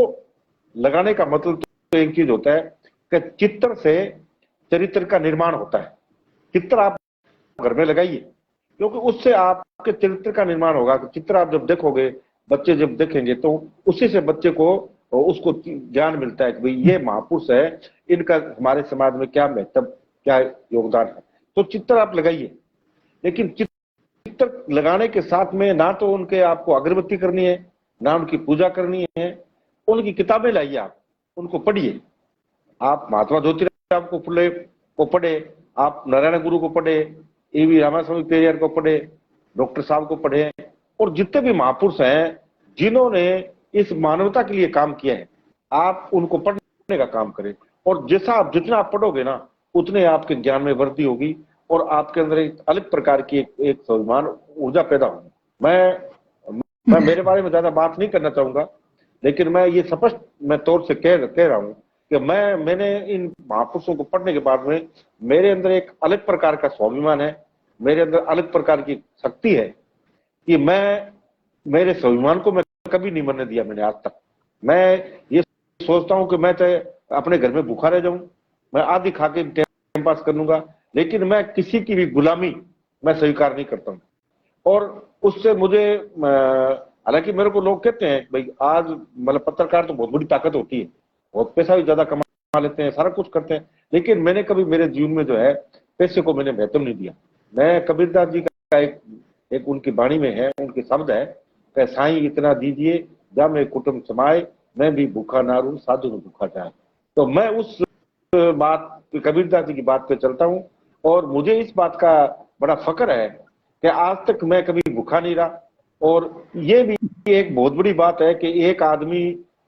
S2: लगाने का मतलब तो एक चीज होता है कि चित्र से चरित्र का निर्माण होता है। चित्र आप घर में लगाइए, क्योंकि उससे आपके चरित्र का निर्माण होगा। चित्र आप जब देखोगे, बच्चे जब देखेंगे, तो उसी से बच्चे को उसको ज्ञान मिलता है कि भाई ये महापुरुष है, इनका हमारे समाज में क्या महत्व, क्या योगदान है। तो चित्र आप लगाइए, लेकिन चित्र लगाने के साथ में ना तो उनके आपको अगरबत्ती करनी है, ना उनकी पूजा करनी है, उनकी किताबें लाइए, आप उनको पढ़िए। आप महात्मा ज्योतिराव को फुले को पढ़े, आप नारायण गुरु को पढ़े, ए.वी. रामास्वामी पेरियार को पढ़े, डॉक्टर साहब को पढ़े, और जितने भी महापुरुष हैं जिन्होंने इस मानवता के लिए काम किया है, आप उनको पढ़ने का काम करें। और जैसा आप जितना आप पढ़ोगे ना, उतने आपके ज्ञान में वृद्धि होगी, और आपके अंदर एक अलग प्रकार की एक स्वाभिमान ऊर्जा पैदा होगी। मैं मेरे बारे में ज्यादा बात नहीं करना चाहूंगा, लेकिन मैं ये स्पष्ट मैं तौर से कह रहा हूं कि मैंने इन महापुरुषों को पढ़ने के बाद में मेरे अंदर एक अलग प्रकार का स्वाभिमान है, मेरे अंदर अलग प्रकार की शक्ति है कि मैं मेरे स्वाभिमान को मैं कभी नहीं मरने दिया मैंने आज तक। मैं ये सोचता हूं कि मैं चाहे अपने घर में भूखा रह जाऊं, मैं आधी खा के टाइम पास कर लूंगा, लेकिन मैं किसी की भी गुलामी मैं स्वीकार नहीं करता हूं। और उससे मुझे हालांकि मेरे को लोग कहते हैं भाई आज मतलब पत्रकार तो बहुत बड़ी ताकत होती है, बहुत पैसा भी ज्यादा कमा लेते हैं, सारा कुछ करते हैं, लेकिन मैंने कभी मेरे जीवन में जो है पैसे को मैंने महत्व नहीं दिया। मैं कबीरदास जी का एक उनकी वाणी में है, उनके शब्द है कि साईं इतना दीजिए जा मैं कुटुंब समाए, मैं भी भूखा ना रहूं साधु न भूखा जाए। तो मैं उस बात कबीरदास जी की बात पे चलता हूं, और मुझे इस बात का बड़ा फक्र है कि आज तक मैं कभी भूखा नहीं रहा। और ये भी एक बहुत बड़ी बात है कि एक आदमी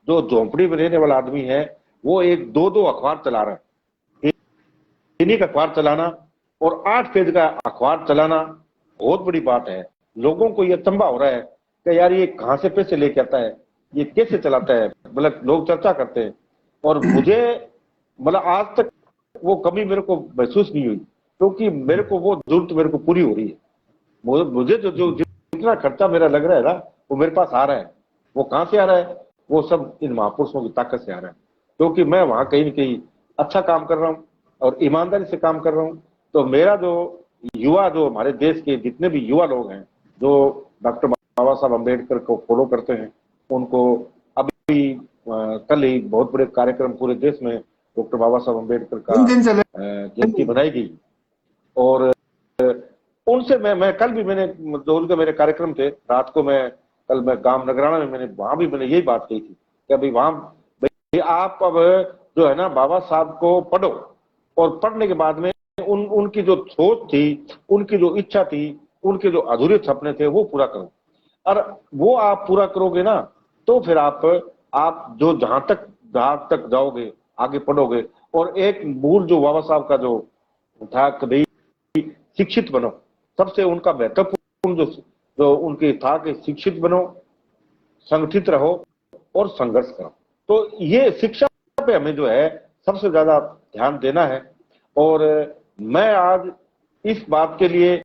S2: जो झोंपड़ी में रहने वाला आदमी है, वो एक दो अखबार चला रहा है। दैनिक अखबार चलाना और 8 पेज का अखबार चलाना बहुत बड़ी बात है। लोगों को ये अचंभा हो रहा है कि यार ये कहां से पैसे लेके आता है, ये कैसे चलाता है, मतलब लोग चर्चा करते हैं। और मुझे मतलब आज तक वो कमी मेरे को महसूस नहीं हुई, क्योंकि मेरे को वो जरूरत मेरे को पूरी हो रही है। मुझे जो जितना खर्चा मेरा लग रहा है ना, वो मेरे पास आ रहा है। वो कहां से आ रहा है? वो सब इन महापुरुषों की ताकत से आ रहा है, क्योंकि मैं वहां कहीं न कहीं अच्छा काम कर रहा हूँ और ईमानदारी से काम कर रहा हूँ। तो मेरा जो युवा, जो हमारे देश के जितने भी युवा लोग हैं जो डॉक्टर बाबा साहब अम्बेडकर को फॉलो करते हैं, उनको अभी कल ही बहुत बड़े कार्यक्रम पूरे देश में डॉक्टर बाबा साहब अम्बेडकर का जयंती बनाई गई। और उनसे मैं कल भी मैंने जो उनके मेरे कार्यक्रम थे, रात को कल मैं गांव नगराना में वहां भी मैंने यही बात कही थी कि अभी वहां भाई आप अब जो है ना बाबा साहब को पढ़ो, और पढ़ने के बाद में उनकी जो सोच थी, उनकी जो इच्छा थी, उनके जो अधूरे सपने थे वो पूरा करो। और वो आप पूरा करोगे ना, तो फिर आप जो जहां तक जाओगे, आगे पढ़ोगे। और एक मूल जो बाबा साहब का जो था कि भाई शिक्षित बनो, सबसे उनका महत्वपूर्ण जो उनकी था कि शिक्षित बनो, संगठित रहो और संघर्ष करो। तो ये शिक्षा पे हमें जो है सबसे ज्यादा ध्यान देना है। और मैं आज इस बात के लिए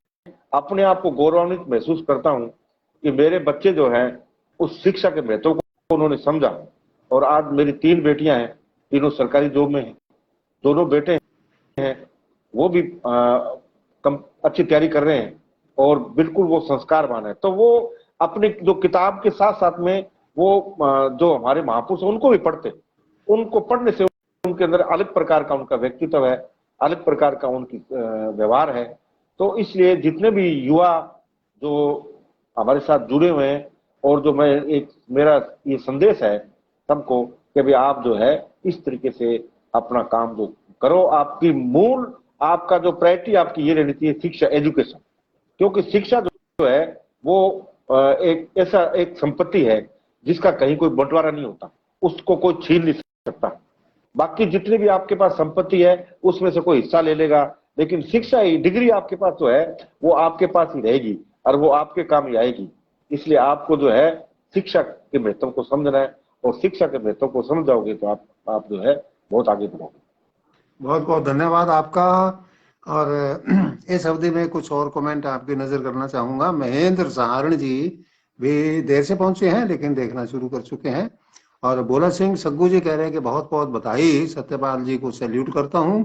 S2: अपने आप को गौरवान्वित महसूस करता हूं कि मेरे बच्चे जो हैं उस शिक्षा के महत्व को उन्होंने समझा। और आज मेरी 3 बेटियां हैं, तीनों सरकारी जॉब में हैं, दोनों बेटे हैं वो भी अच्छी तैयारी कर रहे हैं और बिल्कुल वो संस्कारवान है। तो वो अपनी जो किताब के साथ साथ में वो जो हमारे महापुरुष उनको भी पढ़ते, उनको पढ़ने से उनके अंदर अलग प्रकार का उनका व्यक्तित्व है, अलग प्रकार का उनकी व्यवहार है, तो इसलिए जितने भी युवा जो हमारे साथ जुड़े हुए हैं, और जो मैं एक मेरा ये संदेश है सबको कि भाई आप जो है इस तरीके से अपना काम जो करो, आपकी मूल आपका जो प्रायोरिटी आपकी ये रहनी चाहिए शिक्षा, एजुकेशन। क्योंकि शिक्षा जो है वो एक ऐसा एक संपत्ति है जिसका कहीं कोई बंटवारा नहीं होता, उसको कोई छीन नहीं सकता। बाकी जितनी भी आपके पास संपत्ति है उसमें से कोई हिस्सा ले लेगा, लेकिन शिक्षा ही, डिग्री आपके पास जो है वो आपके पास ही रहेगी और वो आपके काम ही आएगी। इसलिए आपको जो है शिक्षा के महत्व को समझना है, और शिक्षा के महत्व को समझ जाओगे तो आप जो है बहुत आगे बढ़ोगे।
S1: बहुत बहुत धन्यवाद आपका। और इस अवधि में कुछ और कमेंट आपकी नजर करना चाहूंगा। महेंद्र सहारण जी भी देर से पहुंचे हैं लेकिन देखना शुरू कर चुके हैं। और भोला सिंह सग्गू जी कह रहे हैं कि बहुत बहुत बधाई, सत्यपाल जी को सैल्यूट करता हूं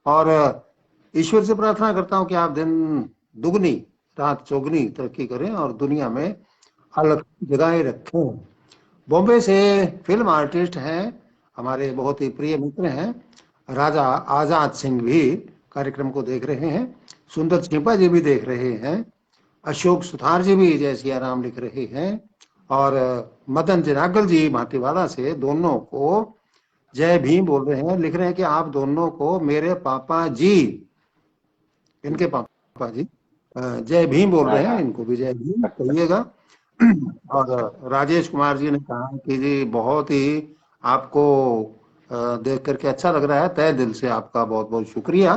S1: और ईश्वर से प्रार्थना करता हूं कि आप दिन दुगनी रात चौगनी तरक्की करें और दुनिया में अलग जगह रखें। बॉम्बे से फिल्म आर्टिस्ट हैं, हमारे बहुत ही प्रिय मित्र हैं, राजा आजाद सिंह भी कार्यक्रम को देख रहे हैं, सुंदर छिपा जी भी देख रहे हैं, अशोक सुथार जी भी जय सिया राम लिख रहे हैं, और मदन जनागल जी भाटीवाला से दोनों को जय भीम बोल रहे हैं। लिख रहे हैं कि आप दोनों को मेरे पापा जी, इनके पापा जी जय भीम बोल रहे हैं, इनको भी जय भीम कहिएगा। और राजेश कुमार जी ने कहा कि जी बहुत ही आपको देख करके अच्छा लग रहा है, तहे दिल से आपका बहुत बहुत शुक्रिया।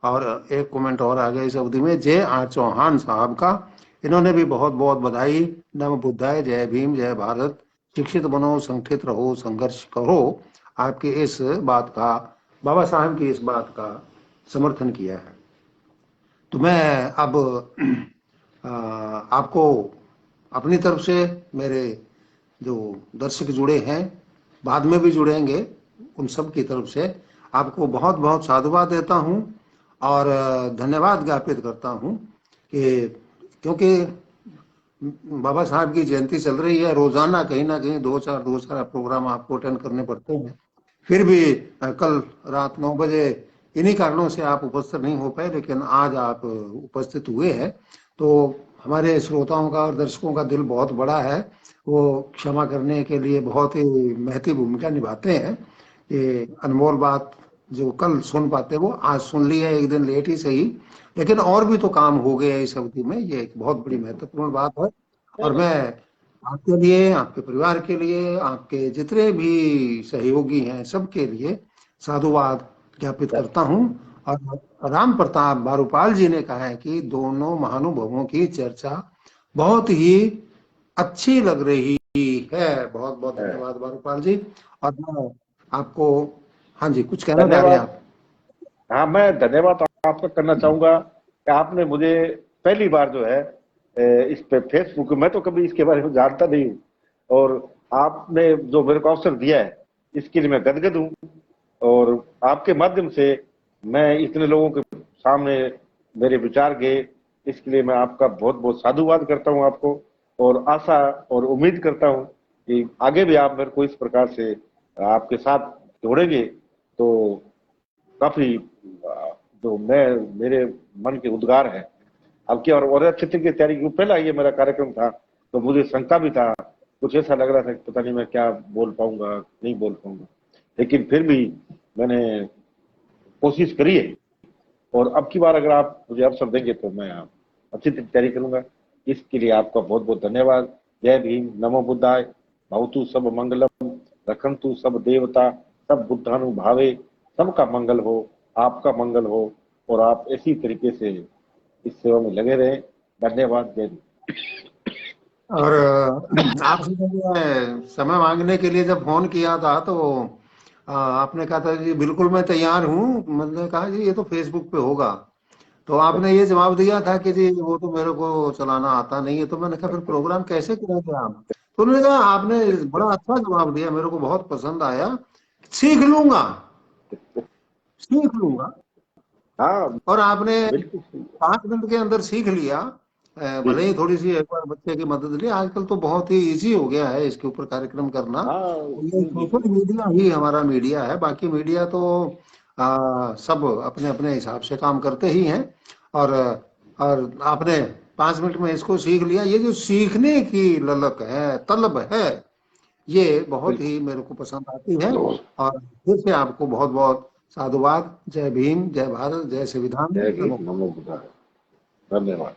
S1: और एक कमेंट और आ गया इस अवधि में, जय आर चौहान साहब का, इन्होंने भी बहुत बहुत बधाई। नम बुद्धाय, जय भीम, जय भारत, शिक्षित बनो, संगठित रहो, संघर्ष करो, आपके इस बात का, बाबा साहब की इस बात का समर्थन किया है। तो मैं अब आपको अपनी तरफ से, मेरे जो दर्शक जुड़े हैं, बाद में भी जुड़ेंगे, उन सब की तरफ से आपको बहुत बहुत साधुवाद देता हूं और धन्यवाद ज्ञापित करता हूं कि क्योंकि बाबा साहब की जयंती चल रही है, रोजाना कहीं ना कहीं दो चार प्रोग्राम आपको अटेंड करने पड़ते हैं। फिर भी कल रात 9 बजे इन्हीं कारणों से आप उपस्थित नहीं हो पाए, लेकिन आज आप उपस्थित हुए हैं, तो हमारे श्रोताओं का और दर्शकों का दिल बहुत बड़ा है, वो क्षमा करने के लिए बहुत ही महती भूमिका निभाते हैं। ये अनमोल बात जो कल सुन पाते वो आज सुन ली है, एक दिन लेट ही सही, लेकिन और भी तो काम हो गए इस अवधि में, ये एक बहुत बड़ी महत्वपूर्ण बात है। और मैं आपके लिए, आपके परिवार के लिए, आपके जितने भी सहयोगी हैं सबके लिए साधुवाद ज्ञापित करता हूं। और राम प्रताप बारूपाल जी ने कहा है कि दोनों महानुभवों की चर्चा बहुत ही अच्छी लग रही है। बहुत बहुत धन्यवाद बारूपाल जी। और मैं आपको, हाँ जी, कुछ कहना चाह रहे हैं आप?
S2: हाँ, मैं धन्यवाद आपका करना चाहूंगा कि आपने मुझे पहली बार जो है इस पे फेसबुक, मैं तो कभी इसके बारे में जानता नहीं हूँ, और आपने जो मेरे को अवसर दिया है इसके लिए मैं गदगद हूँ। और आपके माध्यम से मैं इतने लोगों के सामने मेरे विचार गए, इसके लिए मैं आपका बहुत बहुत साधुवाद करता हूँ आपको, और आशा और उम्मीद करता हूँ कि आगे भी आप मेरे को इस प्रकार से आपके साथ जोड़ेंगे तो काफी जो मेरे मन के उद्गार है आपकी, और अच्छे तरीके तैयारी की। पहला ये मेरा कार्यक्रम था तो मुझे शंका भी था, कुछ ऐसा लग रहा था कि पता नहीं मैं क्या बोल पाऊंगा नहीं बोल पाऊंगा, लेकिन फिर भी मैंने कोशिश करी है। और अब की बार अगर आप मुझे अवसर देंगे तो मैं अच्छी तैयारी करूंगा। इसके लिए आपका बहुत बहुत धन्यवाद। जय भीम, नमो बुद्धाय, भवतु सब मंगलम, रखंतु सब देवता, सब बुद्धानुभावे, सबका मंगल हो, आपका मंगल हो, और आप इसी तरीके से इस सेवा में लगे रहे। धन्यवाद। जय भीम।
S1: और आपसे समय मांगने के लिए जब फोन किया था तो आपने कहा था जी बिल्कुल मैं तैयार हूँ। मैंने कहा जी ये तो फेसबुक पे होगा, तो आपने ये जवाब दिया था कि जी वो तो मेरे को चलाना आता नहीं है। तो मैंने कहा फिर प्रोग्राम कैसे करेंगे आप? तो उन्होंने कहा आपने बड़ा अच्छा जवाब दिया, मेरे को बहुत पसंद आया, सीख लूंगा सीख लूंगा।
S2: हाँ,
S1: और आपने
S2: बिल्कुल।
S1: 5 मिनट के अंदर सीख लिया। भले ही थोड़ी सी एक बार बच्चे की मदद ली, आजकल तो बहुत ही इजी हो गया है इसके ऊपर कार्यक्रम करना।
S2: हाँ,
S1: ये सोशल मीडिया ही हमारा मीडिया है, बाकी मीडिया तो सब अपने अपने हिसाब से काम करते ही हैं। और आपने 5 मिनट में इसको सीख लिया। ये जो सीखने की ललक है, तलब है, ये बहुत ही मेरे को पसंद आती है। और फिर से आपको बहुत बहुत साधुवाद। जय भीम, जय भारत, जय संविधान।
S2: जय भीम, नमो बुद्धाय। धन्यवाद।